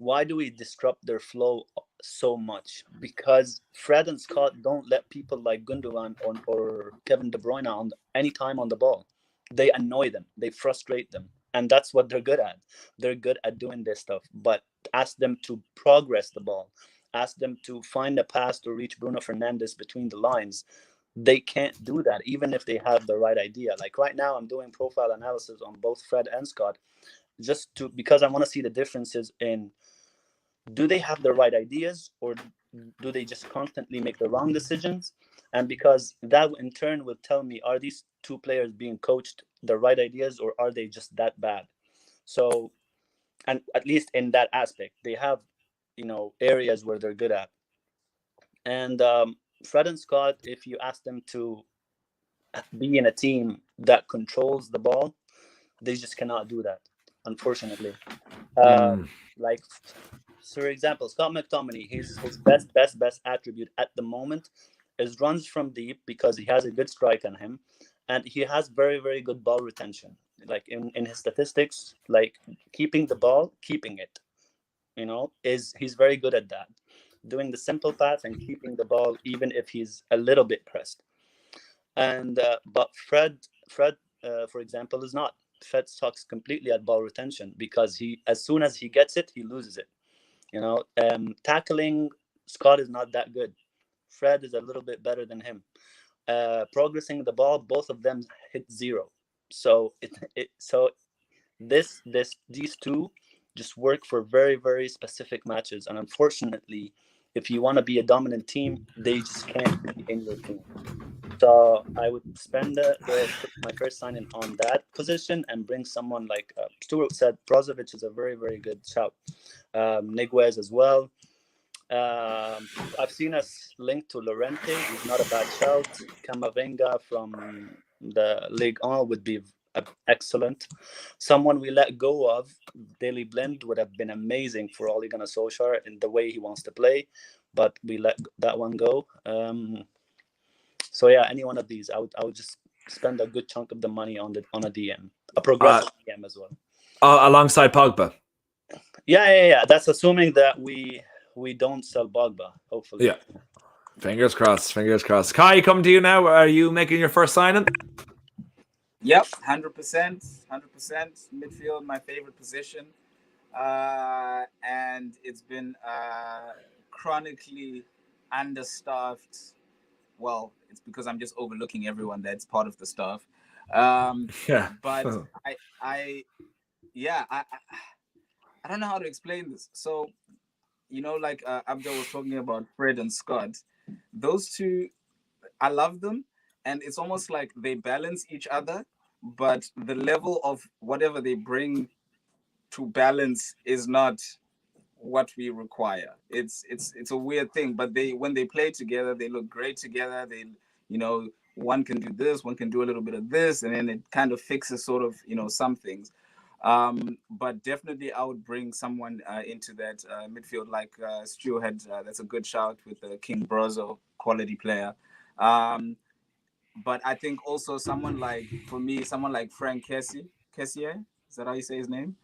Why do we disrupt their flow so much? Because Fred and Scott don't let people like Gundogan or Kevin De Bruyne on any time on the ball. They annoy them. They frustrate them. And that's what they're good at. They're good at doing this stuff. But ask them to progress the ball. Ask them to find a pass to reach Bruno Fernandes between the lines. They can't do that, even if they have the right idea. Like right now, I'm doing profile analysis on both Fred and Scott, because I want to see the differences in, do they have the right ideas or do they just constantly make the wrong decisions? And because that in turn will tell me, are these two players being coached the right ideas or are they just that bad? So, and at least in that aspect, they have, areas where they're good at. And Fred and Scott, if you ask them to be in a team that controls the ball, they just cannot do that, unfortunately. Like, for example, Scott McTominay, his best attribute at the moment is runs from deep, because he has a good strike on him, and he has very, very good ball retention. Like in his statistics, like keeping the ball, keeping it, he's very good at that. Doing the simple pass and keeping the ball, even if he's a little bit pressed. And but Fred, for example, is not. Fred sucks completely at ball retention, because as soon as he gets it, he loses it. Tackling, Scott is not that good. Fred is a little bit better than him. Progressing the ball, both of them hit 0. So these two just work for very, very specific matches. And unfortunately, if you want to be a dominant team, they just can't be in your team. So I would spend my first signing on that position and bring someone like Stuart said. Brozovic is a very, very good shout. Niguez as well. I've seen us linked to Lorente. He's not a bad shout. Camavinga from the Ligue 1 would be excellent. Someone we let go of, Daily Blind, would have been amazing for Ole Gunnar Solskjaer in the way he wants to play, but we let that one go. So yeah, any one of these, I would just spend a good chunk of the money on a DM, a progressive DM as well. Alongside Pogba. Yeah. That's assuming that we don't sell Pogba, hopefully. Yeah. Fingers crossed. Kai, come to you now. Are you making your first signing? Yep, 100%. Midfield, my favorite position. And it's been chronically understaffed. Well, it's because I'm just overlooking everyone that's part of the staff. But I don't know how to explain this. So, like Abdul was talking about Fred and Scott. Those two, I love them. And it's almost like they balance each other, but the level of whatever they bring to balance is not what we require. It's a weird thing, but when they play together, they look great together. They, one can do this, one can do a little bit of this, and then it kind of fixes sort of, some things. But definitely I would bring someone into that midfield like Stu had. That's a good shout with the King Brozo quality player. But I think also someone like Frank Kessié. Is that how you say his name?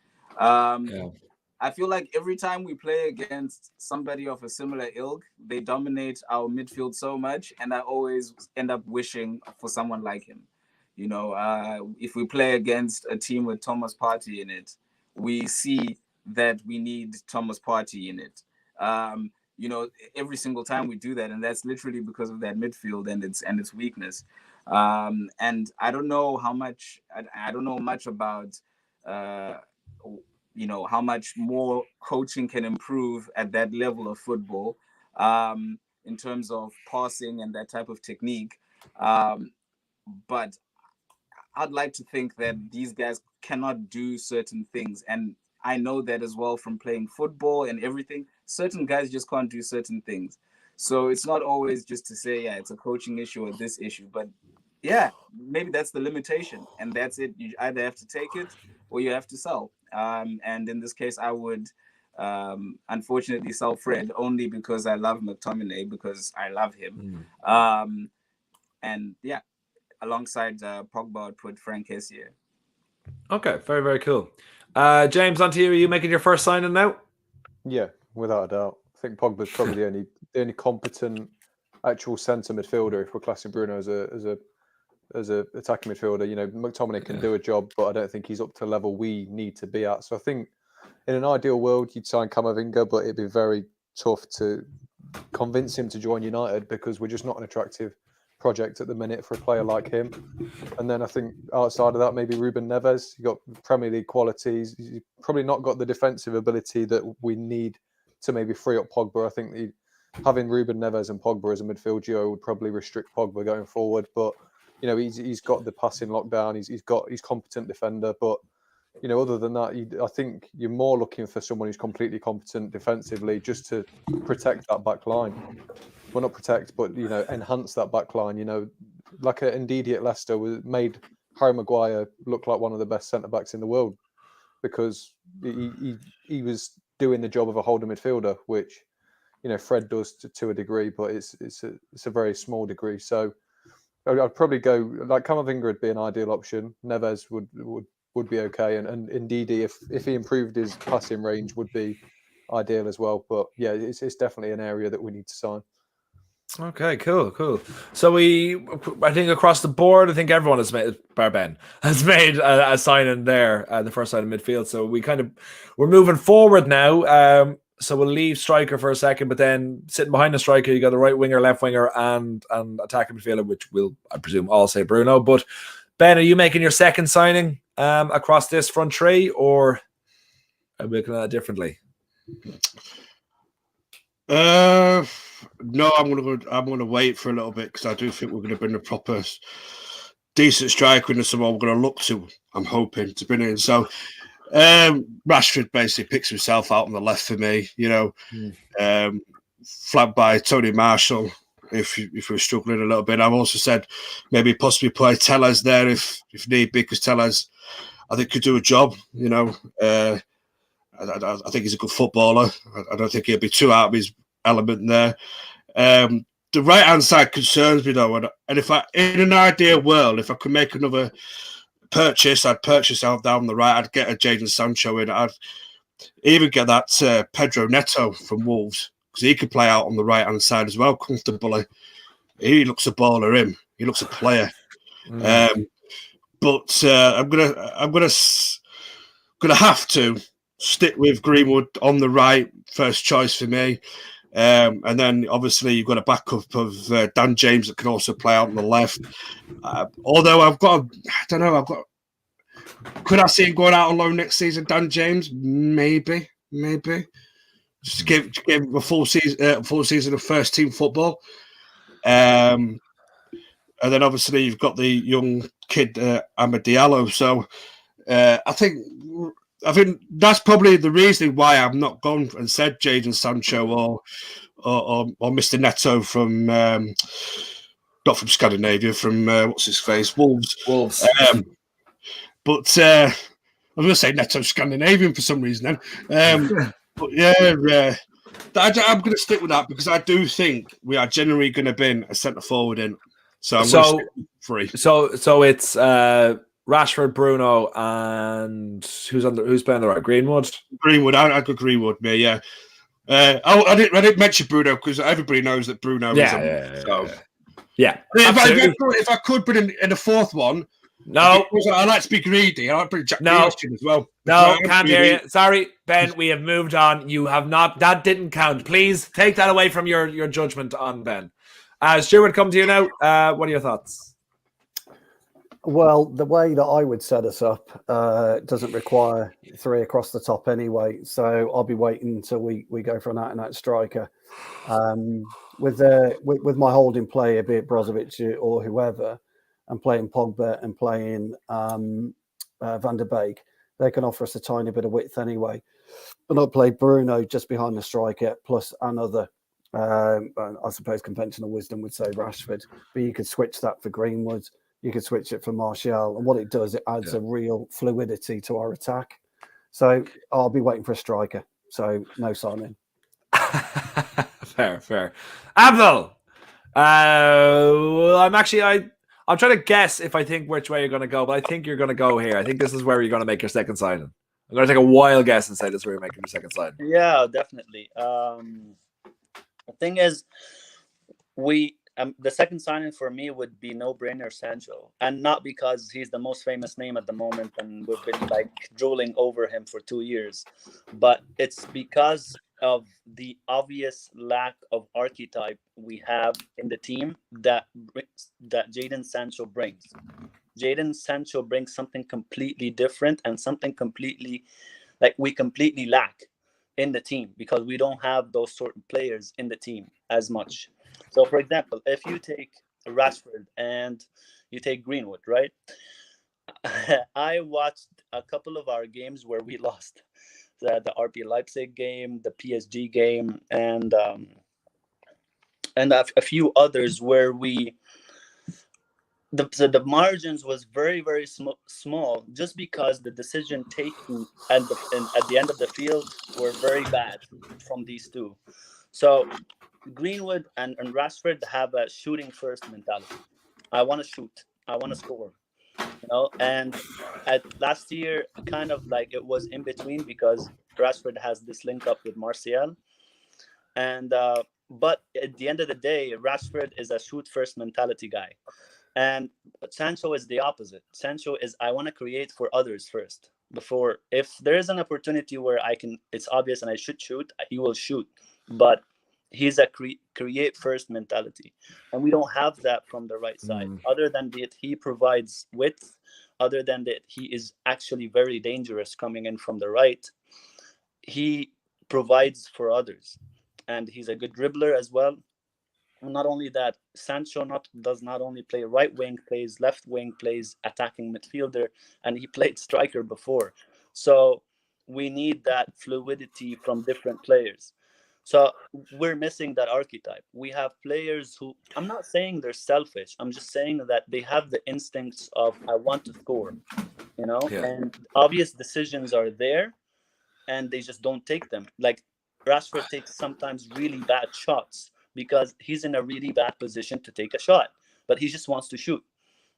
I feel like every time we play against somebody of a similar ilk, they dominate our midfield so much, and I always end up wishing for someone like him. If we play against a team with Thomas Partey in it, we see that we need Thomas Partey in it. Every single time we do that, and that's literally because of that midfield and its weakness. And I don't know how much. I don't know much about. How much more coaching can improve at that level of football, in terms of passing and that type of technique. But I'd like to think that these guys cannot do certain things, and I know that as well from playing football and everything. Certain guys just can't do certain things. So it's not always just to say, it's a coaching issue or this issue, but maybe that's the limitation, and that's it. You either have to take it or you have to sell. And in this case, I would unfortunately sell Fred only because I love McTominay, because I love him. And alongside Pogba, I'd put Frank Kessié. Okay, very, very cool. James, on to you. Are you making your first signing now? Yeah, without a doubt. I think Pogba's probably the only competent actual centre midfielder, if we're classing Bruno as a attacking midfielder. McTominay can do a job, but I don't think he's up to the level we need to be at. So I think in an ideal world, you'd sign Camavinga, but it'd be very tough to convince him to join United because we're just not an attractive project at the minute for a player like him. And then I think outside of that, maybe Ruben Neves. He got Premier League qualities. He's probably not got the defensive ability that we need to maybe free up Pogba. I think having Ruben Neves and Pogba as a midfield duo would probably restrict Pogba going forward. But he's got the passing lockdown. He's competent defender. But other than that, I think you're more looking for someone who's completely competent defensively, just to protect that back line. Well, not protect, but enhance that back line. Like Ndidi at Leicester made Harry Maguire look like one of the best centre backs in the world because he was doing the job of a holding midfielder, which Fred does to a degree, but it's a very small degree. So I'd probably go like Camavinga would be an ideal option. Neves would be okay, and Ndidi, if he improved his passing range, would be ideal as well. But yeah, it's definitely an area that we need to sign. Okay, cool. So I think across the board, I think everyone has made, bar Ben, has made a signing there, the first side of midfield. So we're moving forward now. So we'll leave striker for a second, but then sitting behind the striker, you got the right winger, left winger, and attacking midfielder, which will, I presume, all say Bruno. But Ben, are you making your second signing across this front three, or are we looking at it differently? No, I'm gonna wait for a little bit because I do think we're gonna bring a proper decent striker into someone we're gonna look to. I'm hoping to bring in. So Rashford basically picks himself out on the left for me. flanked by Tony Marshall if we're struggling a little bit. I've also said maybe possibly play Tellez there if need be, because Tellez, I think, could do a job. You know, I think he's a good footballer. I don't think he'll be too out of his element there. The right hand side concerns me though, and if in an ideal world, if I could make another purchase, I'd purchase out down the right. I'd get a Jadon Sancho in. I'd even get that Pedro Neto from Wolves, because he could play out on the right hand side as well comfortably. He looks a baller. He looks a player. But I'm gonna have to stick with Greenwood on the right, first choice for me. And then obviously you've got a backup of Dan James that can also play out on the left. Although could I see him going out on loan next season, Dan James? Maybe. Just to give him a full season of first team football. And then obviously you've got the young kid Amad Diallo. So I think that's probably the reason why I've not gone and said Jadon Sancho or Mr. Neto from not from Scandinavia, from what's his face, Wolves. But I was going to say Neto Scandinavian for some reason then. But yeah, I'm going to stick with that because I do think we are generally going to bin a centre forward in. So I'm going to stick with 3. So it's Rashford, Bruno, and who's playing the right? Greenwood. I'd go Greenwood, me, yeah. I didn't mention Bruno because everybody knows that Bruno is. If I could put in a fourth one. No, I like to be greedy. I like to bring Jack Grealish in as well. No, can't hear you. Sorry, Ben. We have moved on. You have not. That didn't count. Please take that away from your judgment on Ben. Stuart, come to you now. What are your thoughts? Well, the way that I would set us up doesn't require 3 across the top anyway. So I'll be waiting until we go for an out-and-out striker. With my holding player, be it Brozovic or whoever, and playing Pogba and playing Van der Beek, they can offer us a tiny bit of width anyway. And I'll play Bruno just behind the striker, plus another, I suppose conventional wisdom would say Rashford. But you could switch that for Greenwood. You could switch it for Martial. And what it does, it adds a real fluidity to our attack. So I'll be waiting for a striker. So no signing. Fair. Abdul, I'm trying to guess if I think which way you're going to go, but I think you're going to go here. I think this is where you're going to make your second signing. I'm going to take a wild guess and say this is where you're making your second signing. Yeah, definitely. The thing is, the second signing for me would be no-brainer Sancho, and not because he's the most famous name at the moment and we've been like drooling over him for 2 years, but it's because of the obvious lack of archetype we have in the team that Jadon Sancho brings. Jadon Sancho brings something completely different and something completely we completely lack in the team because we don't have those sort of players in the team as much. So, for example, if you take Rashford and you take Greenwood, right? I watched a couple of our games where we lost. The RB Leipzig game, the PSG game, and a few others where the margins was very, very small just because the decision taken at the end of the field were very bad from these two. So Greenwood and Rashford have a shooting first mentality. I want to shoot. I want to score. And at last year, kind of like it was in between because Rashford has this link up with Martial. And but at the end of the day, Rashford is a shoot first mentality guy. And Sancho is the opposite. Sancho is, I want to create for others first. Before, if there is an opportunity where it's obvious and I should shoot, he will shoot. But he's a create first mentality. And we don't have that from the right side. Other than that, he provides width. Other than that, he is actually very dangerous coming in from the right. He provides for others. And he's a good dribbler as well. And not only that, Sancho does not only play right wing, plays left wing, plays attacking midfielder, and he played striker before. So we need that fluidity from different players. So we're missing that archetype. We have players who, I'm not saying they're selfish. I'm just saying that they have the instincts of, I want to score, Yeah. and obvious decisions are there and they just don't take them. Like Rashford takes sometimes really bad shots because he's in a really bad position to take a shot, but he just wants to shoot.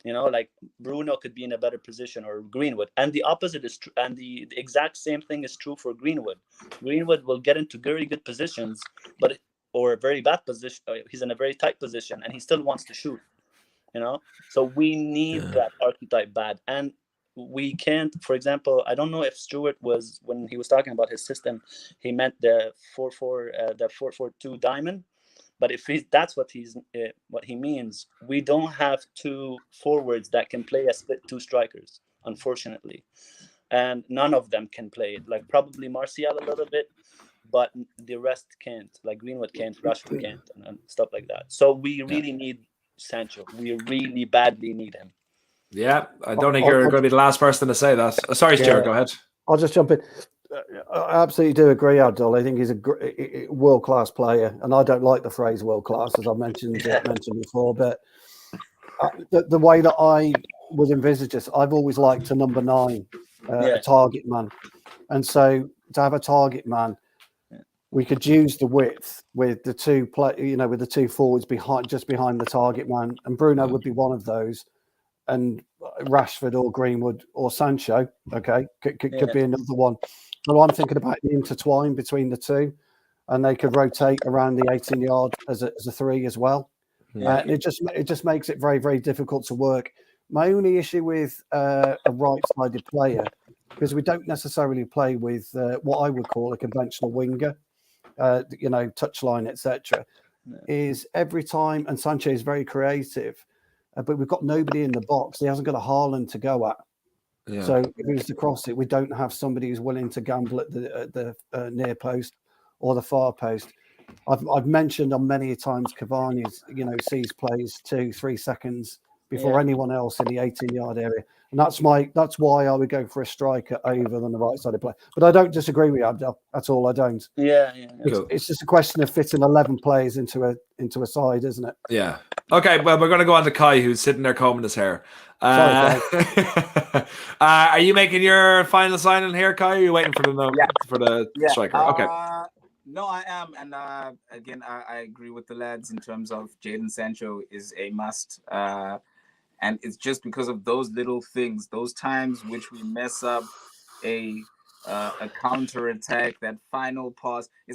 Like Bruno could be in a better position, or Greenwood. And the opposite is true. And the exact same thing is true for Greenwood. Greenwood will get into very good positions, or a very bad position. He's in a very tight position and he still wants to shoot, So we need that archetype bad. And we can't, for example, I don't know if Stuart was, when he was talking about his system, he meant the 4-4-2 diamond. But if that's what he means, we don't have two forwards that can play a split two strikers, unfortunately, and none of them can play it. Like probably Martial a little bit, but the rest can't. Like Greenwood can't, Rashford can't, and stuff like that. So we really need Sancho. We really badly need him. Yeah, I don't think you're going to be the last person to say that. Sorry, Stuart, go ahead. I'll just jump in. I absolutely do agree, Abdul. I think he's a world-class player, and I don't like the phrase world-class, as I mentioned before. But the way that I would envisage this, I've always liked a number 9, a target man, and so to have a target man, we could use the width with the two with the two forwards behind the target man, and Bruno would be one of those, and Rashford or Greenwood or Sancho, could be another one. So I'm thinking about the intertwine between the two, and they could rotate around the 18-yard as a 3 as well. And it just makes it very, very difficult to work. My only issue with a right-sided player, because we don't necessarily play with what I would call a conventional winger, touchline, etc., is every time, and Sancho is very creative, but we've got nobody in the box. He hasn't got a Haaland to go at. Yeah. So if he was to cross it, we don't have somebody who's willing to gamble at the near post or the far post. I've mentioned on many times Cavani's, sees plays 2-3 seconds before anyone else in the 18-yard area, and that's why I would go for a striker over than the right-sided player. But I don't disagree with you, Abdel. That's all. I don't. It's just a question of fitting 11 players into a side, isn't it? Yeah. Okay. Well, we're going to go on to Kai, who's sitting there combing his hair. Sorry, are you making your final sign in here, Kai? Or are you waiting for the striker? Okay. No, I am, and again, I agree with the lads in terms of Jadon Sancho is a must, and it's just because of those little things, those times which we mess up a counter attack, that final pass. I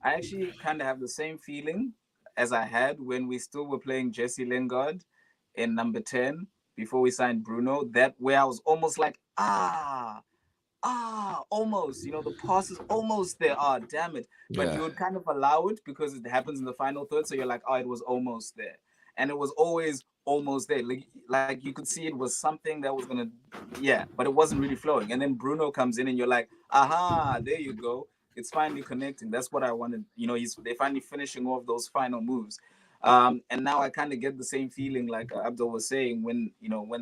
actually kind of have the same feeling as I had when we still were playing Jesse Lingard in number 10 before we signed Bruno. That where I was almost like almost, the pass is almost there. Damn it. But you would kind of allow it because it happens in the final third. So you're like, it was almost there. And it was always almost there. Like you could see it was something that was going to, but it wasn't really flowing. And then Bruno comes in and you're like, there you go. It's finally connecting. That's what I wanted. They're finally finishing off those final moves. And now I kind of get the same feeling like Abdul was saying when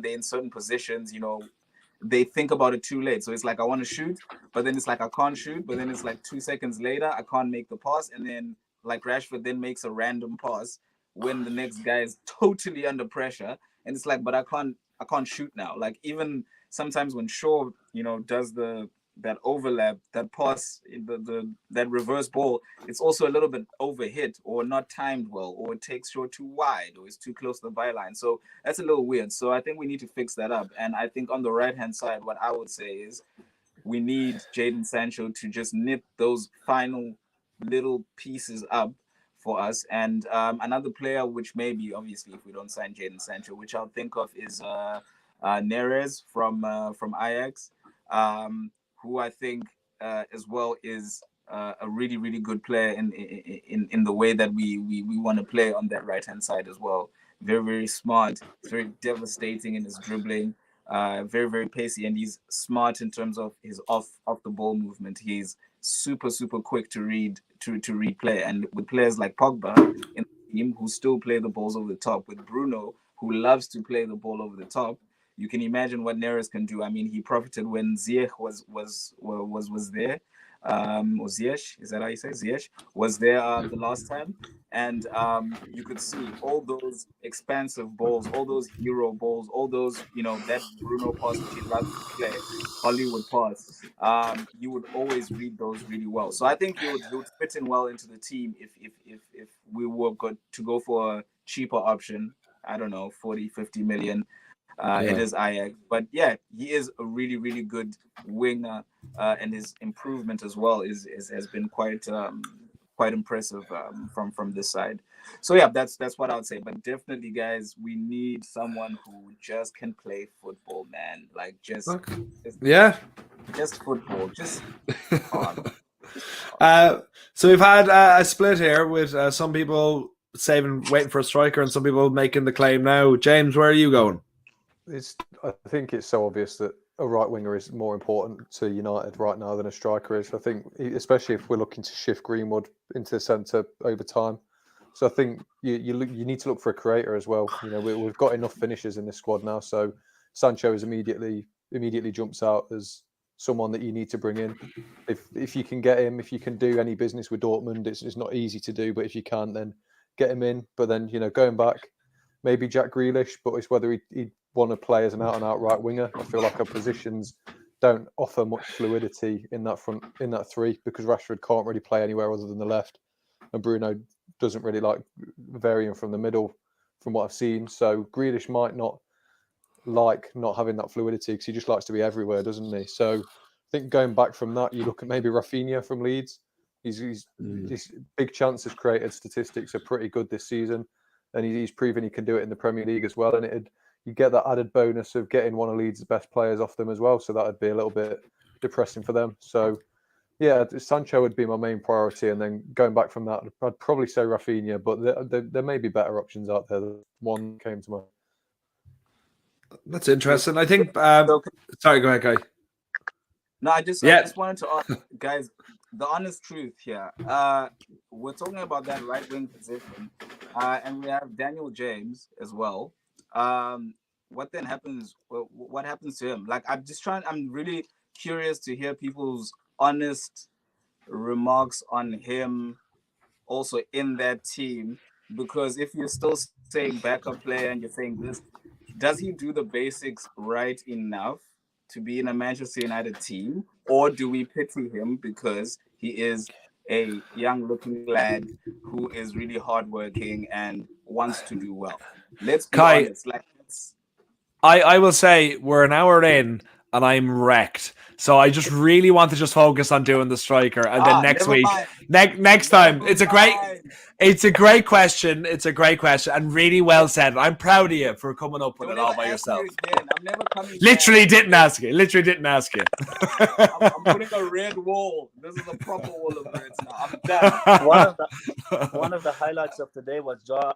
they're in certain positions, they think about it too late. So it's like, I want to shoot, but then it's like, I can't shoot. But then it's like 2 seconds later, I can't make the pass. And then like Rashford then makes a random pass when the next guy is totally under pressure. And it's like, but I can't shoot now. Like even sometimes when Shaw, does that overlap, that pass, that reverse ball, it's also a little bit overhit or not timed well, or it takes Shaw too wide, or it's too close to the byline. So that's a little weird. So I think we need to fix that up. And I think on the right-hand side, what I would say is we need Jadon Sancho to just nip those final little pieces up for us. And another player, which maybe, obviously, if we don't sign Jadon Sancho, which I'll think of is Neres from Ajax. Who I think as well is a really, really good player in the way that we want to play on that right-hand side as well. Very, very smart. He's very devastating in his dribbling. Very, very pacey, and he's smart in terms of his off the ball movement. He's super, super quick to read play. And with players like Pogba in the team who still play the balls over the top, with Bruno who loves to play the ball over the top, you can imagine what Neres can do. I mean, he profited when Ziyech was there. or Ziyech, is that how you say Ziyech, was there the last time, and you could see all those expansive balls, all those hero balls, all those, that Bruno pass which he loves to play, Hollywood pass. You would always read those really well. So I think he would fit in well into the team if we were to go for a cheaper option. I don't know, 40, 50 million. It is Ajax, but yeah, he is a really, really good winger, and his improvement as well has been quite impressive from this side. So yeah, that's what I would say. But definitely, guys, we need someone who just can play football, man. Like just football, just hard. So we've had a split here with some people waiting for a striker, and some people making the claim now. James, where are you going? I think it's so obvious that a right winger is more important to United right now than a striker is. I think, especially if we're looking to shift Greenwood into the centre over time. So I think you need to look for a creator as well. We've got enough finishers in this squad now. So Sancho is immediately jumps out as someone that you need to bring in. If you can get him, if you can do any business with Dortmund, it's not easy to do. But if you can, then get him in. But then going back, maybe Jack Grealish, but it's whether he'd want to play as an out-and-out right winger. I feel like our positions don't offer much fluidity in that three, because Rashford can't really play anywhere other than the left, and Bruno doesn't really like varying from the middle, from what I've seen. So Grealish might not like not having that fluidity because he just likes to be everywhere, doesn't he? So I think going back from that, you look at maybe Rafinha from Leeds. His big chances created statistics are pretty good this season, and he's proven he can do it in the Premier League as well. And you get that added bonus of getting one of Leeds' best players off them as well. So that would be a little bit depressing for them. So yeah, Sancho would be my main priority. And then going back from that, I'd probably say Rafinha, but there may be better options out there. One came to mind. That's interesting. I think. Sorry, go ahead, Guy. No, I just wanted to ask, guys, the honest truth here. We're talking about that right wing position, and we have Daniel James as well. What then happens? What happens to him? Like, I'm really curious to hear people's honest remarks on him also in that team, because if you're still saying backup player and you're saying this, does he do the basics right enough to be in a Manchester United team, or do we pity him because he is a young-looking lad who is really hardworking and wants to do well? Let's be honest. I will say we're an hour in and I'm wrecked. So I just really want to just focus on doing the striker, and then next week, next time, it's a great question. It's a great question and really well said. I'm proud of you for coming up with it all by yourself. I'm never coming Literally didn't ask you. I'm putting a red wall. This is a proper wall of words now. I'm done. One of the highlights of the day was Joe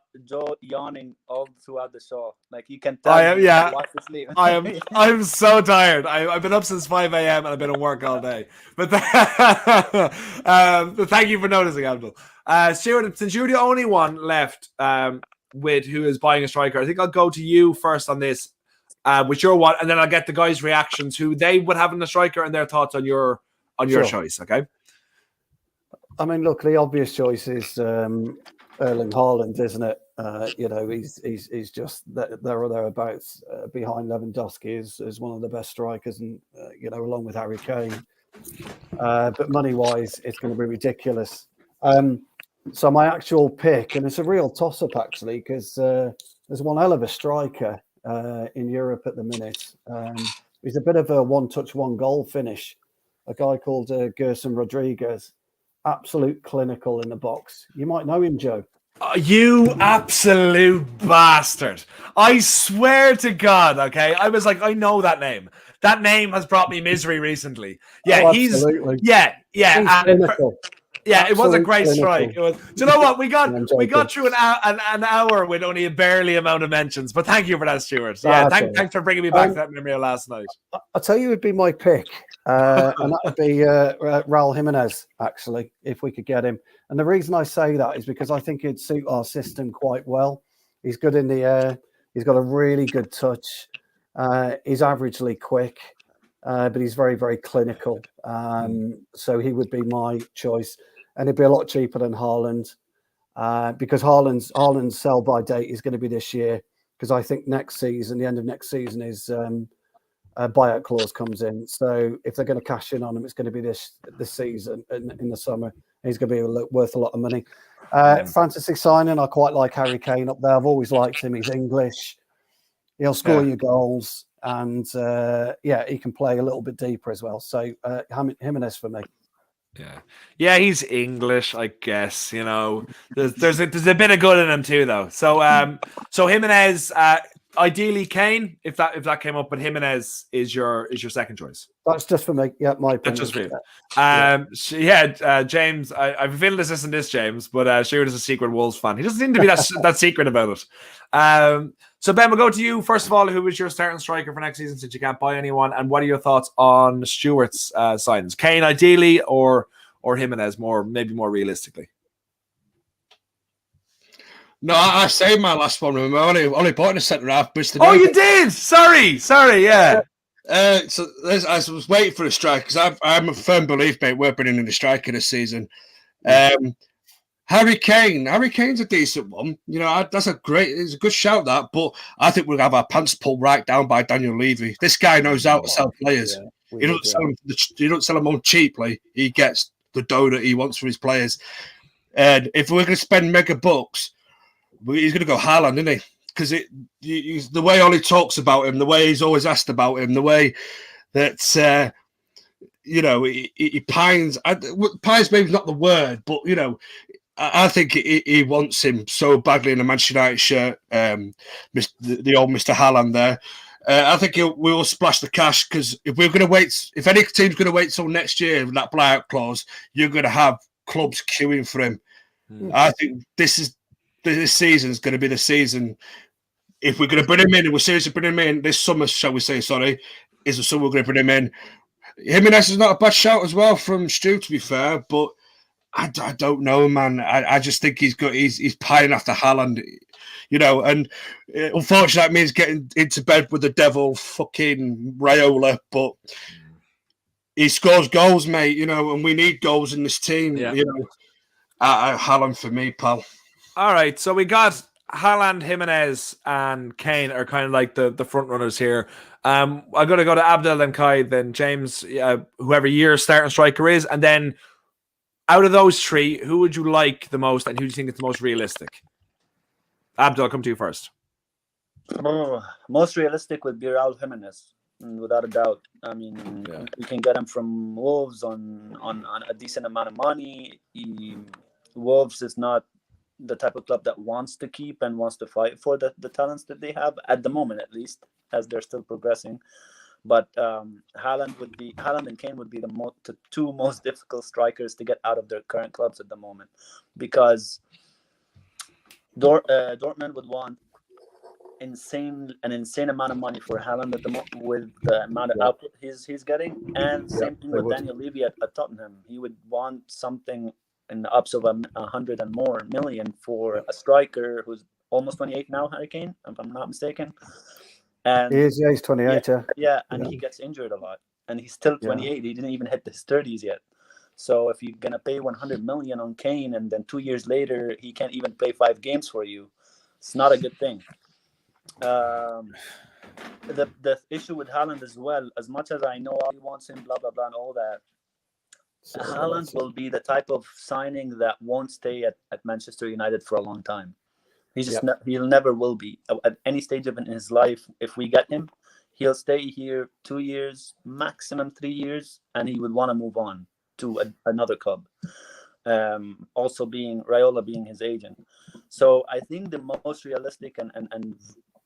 yawning all throughout the show. Like, you can tell. I'm so tired. I've been up since 5 a.m. and I've been at work all day. But thank you for noticing, Abdul. Stuart, since you're the only one left with who is buying a striker, I think I'll go to you first on this with your one, and then I'll get the guys' reactions who they would have in the striker and their thoughts on your choice. Okay. I mean, look, the obvious choice is Erling Haaland, isn't it? He's just there or thereabouts behind Lewandowski is one of the best strikers, and along with Harry Kane. But money-wise, it's going to be ridiculous. So my actual pick, and it's a real toss-up actually, because there's one hell of a striker in Europe at the minute. He's a bit of a one-touch, one-goal finish. A guy called Gerson Rodriguez, absolute clinical in the box. You might know him, Joe. You absolute bastard. I swear to God, okay? I was like, I know that name. That name has brought me misery recently. Yeah, he's clinical. Yeah, it was a great strike. It was. Do you know what? We got through an hour with only a barely amount of mentions. But thank you for that, Stuart. Yeah, thanks for bringing me back to that memory of last night. I'll tell you, it'd be my pick, and that would be Raul Jimenez. Actually, if we could get him, and the reason I say that is because I think it'd suit our system quite well. He's good in the air. He's got a really good touch. He's averagely quick. but he's very, very clinical. So he would be my choice, and it'd be a lot cheaper than Haaland, because Haaland's sell-by date is going to be this year, because I think next season, the end of next season, is a buyout clause comes in. So if they're going to cash in on him, it's going to be this season in the summer. He's going to be worth a lot of money. Fantasy signing, I quite like Harry Kane up there. I've always liked him. He's English. He'll score you goals, and he can play a little bit deeper as well. So Jimenez for me. Yeah, he's English, I guess. You know, there's a bit of good in him too, though. So Jimenez, ideally Kane, if that came up, but Jimenez is your second choice. That's just for me. Yeah, my opinion. That's just for you. James, I have a feeling this isn't this James, but Stuart is a secret Wolves fan. He doesn't seem to be that secret about it. So Ben, we'll go to you first of all. Who is your starting striker for next season, since you can't buy anyone? And what are your thoughts on Stuart's signs? Kane ideally, or Jimenez maybe more realistically? No, I saved my last one. Remember, I only bought in a centre half. Oh, you did? Sorry, yeah. So I was waiting for a strike, because I'm a firm believer, mate, we're bringing in a striker this season. Harry Kane's a decent one. You know, it's a good shout, that. But I think we'll have our pants pulled right down by Daniel Levy. This guy knows how to sell players. He doesn't sell them on cheaply. He gets the dough that he wants for his players. And if we're going to spend mega bucks, he's going to go Haaland, isn't he? Because the way Ollie talks about him, the way he's always asked about him, the way that he pines. Pines maybe not the word, but I think he wants him so badly in a Manchester United shirt. The old Mr. Haaland there. I think we will splash the cash, because if we're going to wait, if any team's going to wait till next year with that buyout clause, you're going to have clubs queuing for him. I think this season is going to be the season. If we're going to bring him in, and we're seriously bringing him in this summer, shall we say? Sorry, is the summer we're going to bring him in. Jimenez is not a bad shout as well from Stu, to be fair, but I don't know, man. I just think he's pining after Haaland, and unfortunately that means getting into bed with the devil, fucking Raiola, but he scores goals, mate, and we need goals in this team, Haaland for me, pal. All right, so we got Haaland, Jimenez, and Kane are kind of like the front runners here. I'm going to go to Abdel, then Kai, then James, whoever your starting striker is, and then out of those three, who would you like the most, and who do you think is the most realistic? Abdel, I'll come to you first. Most realistic would be Raul Jimenez, without a doubt. I mean, you can get him from Wolves on a decent amount of money. Wolves is not the type of club that wants to keep and wants to fight for the talents that they have at the moment, at least, as they're still progressing. But Haaland and Kane would be the two most difficult strikers to get out of their current clubs at the moment, because Dortmund would want an insane amount of money for Haaland at the moment, with the amount of output he's getting, and same thing with Daniel Levy at Tottenham. He would want something in the ups of 100 and more million for a striker who's almost 28 now, Harry Kane, if I'm not mistaken. And he's 28. And he gets injured a lot, and he's still 28. He didn't even hit his 30s yet. So if you're gonna pay 100 million on Kane, and then 2 years later he can't even play 5 games for you, it's not a good thing. The issue with Haaland as well, as much as I know he wants him, blah blah blah, and all that, Haaland will be the type of signing that won't stay at Manchester United for a long time. He'll never will be at any stage of in his life. If we get him, he'll stay here 2 years, maximum 3 years, and he would want to move on to another club. Also Raiola being his agent. So I think the most realistic and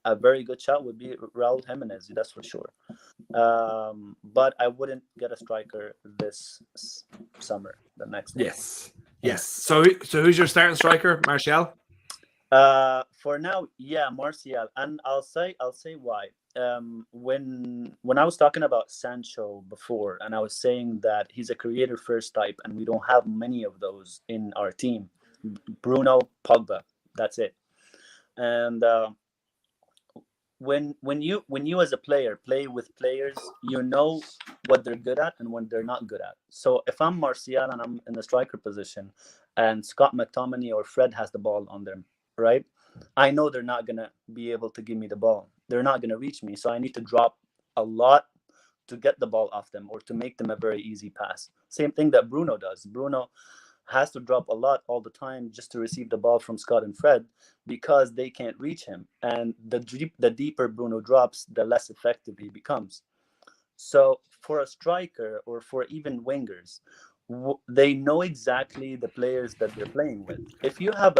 a very good shot would be Raul Jimenez, that's for sure. But I wouldn't get a striker this summer, the next one. Yes. So who's your starting striker, Martial? For now, Martial, and I'll say why. When I was talking about Sancho before, and I was saying that he's a creator first type, and we don't have many of those in our team. Bruno, Pogba, that's it. And when you as a player play with players, you know what they're good at and what they're not good at. So if I'm Martial and I'm in the striker position, and Scott McTominay or Fred has the ball on them, right? I know they're not gonna be able to give me the ball. They're not gonna reach me, so I need to drop a lot to get the ball off them or to make them a very easy pass. Same thing that Bruno does. Bruno has to drop a lot all the time just to receive the ball from Scott and Fred because they can't reach him. And the deeper Bruno drops, the less effective he becomes. So for a striker or for even wingers, they know exactly the players that they're playing with. If you have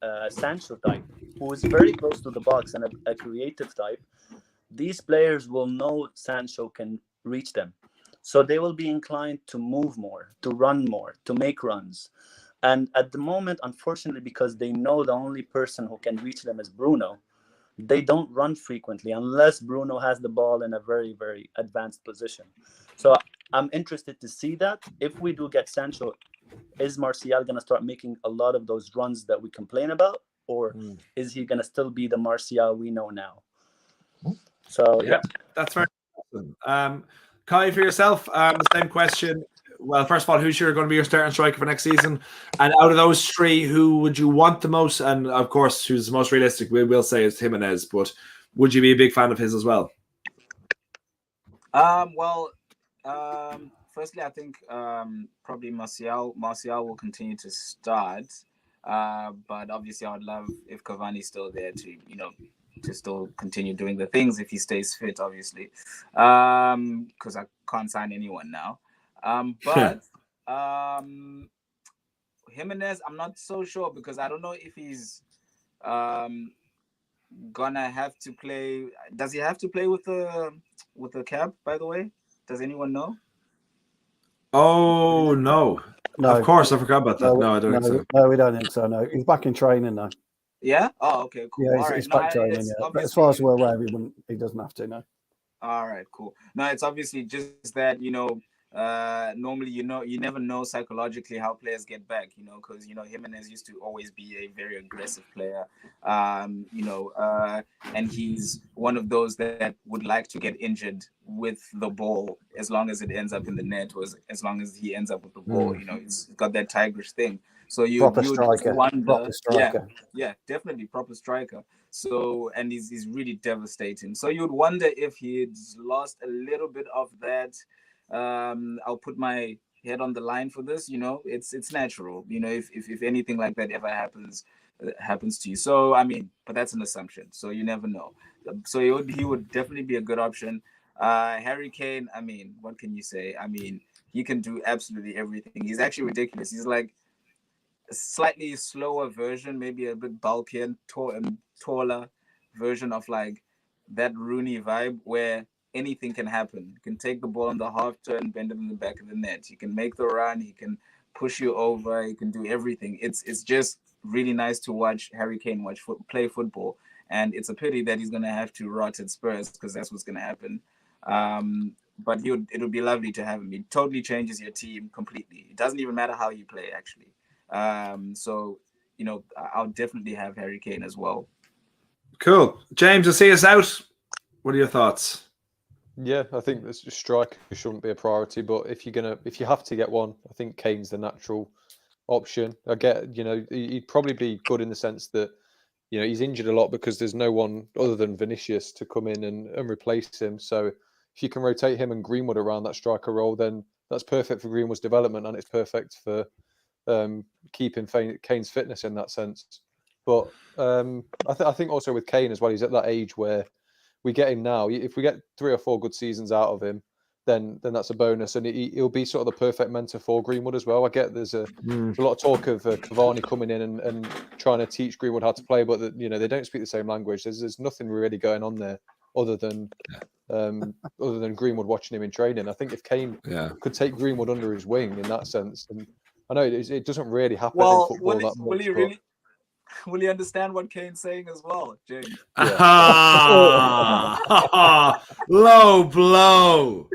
a Sancho type who is very close to the box and a creative type, these players will know Sancho can reach them. So they will be inclined to move more, to run more, to make runs. And at the moment, unfortunately, because they know the only person who can reach them is Bruno, they don't run frequently unless Bruno has the ball in a very, very advanced position. So I'm interested to see that. If we do get Sancho, is Martial going to start making a lot of those runs that we complain about? Or is he going to still be the Martial we know now? So, yeah. That's very awesome. Kai, for yourself, the same question. Well, first of all, who's going to be your starting striker for next season? And out of those three, who would you want the most? And of course, who's the most realistic? We will say is Jimenez, but would you be a big fan of his as well? Firstly, I think probably Martial will continue to start. But obviously, I would love if Cavani's still there to still continue doing the things if he stays fit, obviously, because I can't sign anyone now. But Jimenez, I'm not so sure because I don't know if he's gonna have to play. Does he have to play with the cap? By the way, does anyone know? Oh no! Of course, I forgot about that. No, I don't think so. No, we don't think so. No, he's back in training now. Yeah. Oh, okay, cool. Yeah, he's back training. Yeah. But as far as we're aware, he doesn't have to. No. All right, cool. No, it's obviously just that normally you never know psychologically how players get back. Because Jimenez used to always be a very aggressive player. And he's one of those that would like to get injured with the ball as long as it ends up in the net, or as long as he ends up with the ball. He's got that tigerish thing. So you would wonder, yeah, definitely proper striker. So, and he's really devastating. So you'd wonder if he's lost a little bit of that. I'll put my head on the line for this. It's natural. If anything like that ever happens to you. So I mean, but that's an assumption. So you never know. So he would definitely be a good option. Harry Kane. I mean, what can you say? I mean, he can do absolutely everything. He's actually ridiculous. He's like a slightly slower version, maybe a bit bulkier and taller version of like that Rooney vibe where anything can happen. You can take the ball on the half turn, bend it in the back of the net. You can make the run. He can push you over. He can do everything. It's just really nice to watch Harry Kane play football. And it's a pity that he's going to have to rot at Spurs because that's what's going to happen. But it would be lovely to have him. It totally changes your team completely. It doesn't even matter how you play, actually. So I'll definitely have Harry Kane as well. Cool. James, to see us out, what are your thoughts? Yeah, I think the striker shouldn't be a priority, but if you have to get one, I think Kane's the natural option. I get, he'd probably be good in the sense that, he's injured a lot because there's no one other than Vinicius to come in and replace him. So if you can rotate him and Greenwood around that striker role, then that's perfect for Greenwood's development and it's perfect for keeping Kane's fitness in that sense. But I think also with Kane as well, he's at that age where we get him now. If we get 3 or 4 good seasons out of him, then that's a bonus, and he'll be sort of the perfect mentor for Greenwood as well. I get there's a lot of talk of Cavani coming in and trying to teach Greenwood how to play, but they don't speak the same language. There's nothing really going on there other than Greenwood watching him in training. I think if Kane could take Greenwood under his wing in that sense, and I know it doesn't really happen in football that much. Will you understand what Kane's saying as well, James? Low blow,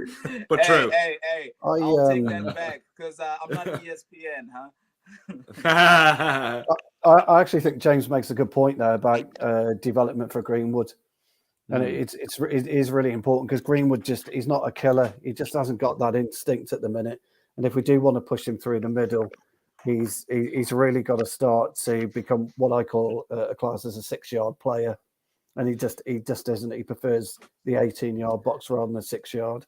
but true. Hey, I'll take that back because I'm not ESPN, huh? I actually think James makes a good point there about development for Greenwood. And it is really important because Greenwood he's not a killer. He just hasn't got that instinct at the minute. And if we do want to push him through the middle, he's really got to start to become what I call a class as a 6-yard player. And he just isn't. He prefers the 18-yard box rather than the 6-yard.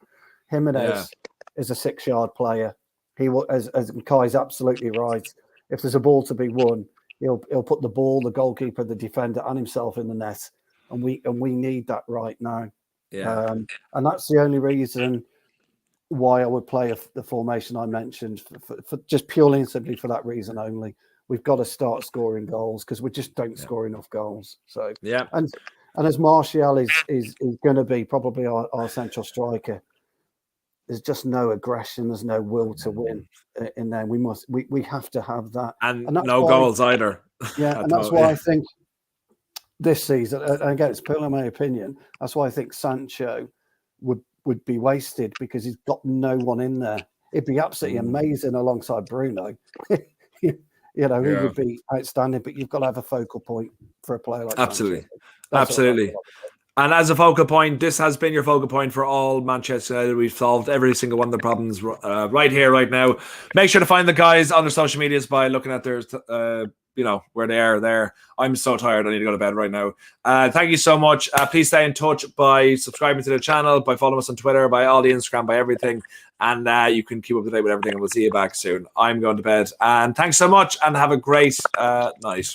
Jimenez is a 6-yard player. He will, as Kai's absolutely right. If there's a ball to be won, he'll put the ball, the goalkeeper, the defender, and himself in the net. And we need that right now. Yeah. And that's the only reason why I would play the formation I mentioned, for just purely and simply for that reason only. We've got to start scoring goals because we just don't score enough goals. So and as Martial is going to be probably our central striker, there's just no aggression, there's no will to win in there. We have to have that, and no goals either. Yeah, and that's why I think this season, and again, it's purely my opinion, that's why I think Sancho would be wasted because he's got no one in there. It'd be absolutely amazing alongside Bruno. He would be outstanding, but you've got to have a focal point for a player like Absolutely. Absolutely. And as a focal point, this has been your focal point for all Manchester United. We've solved every single one of the problems right here, right now. Make sure to find the guys on their social medias by looking at their, where they are there. I'm so tired. I need to go to bed right now. Thank you so much. Please stay in touch by subscribing to the channel, by following us on Twitter, by all the Instagram, by everything. And you can keep up to date with everything. And we'll see you back soon. I'm going to bed. And thanks so much and have a great night.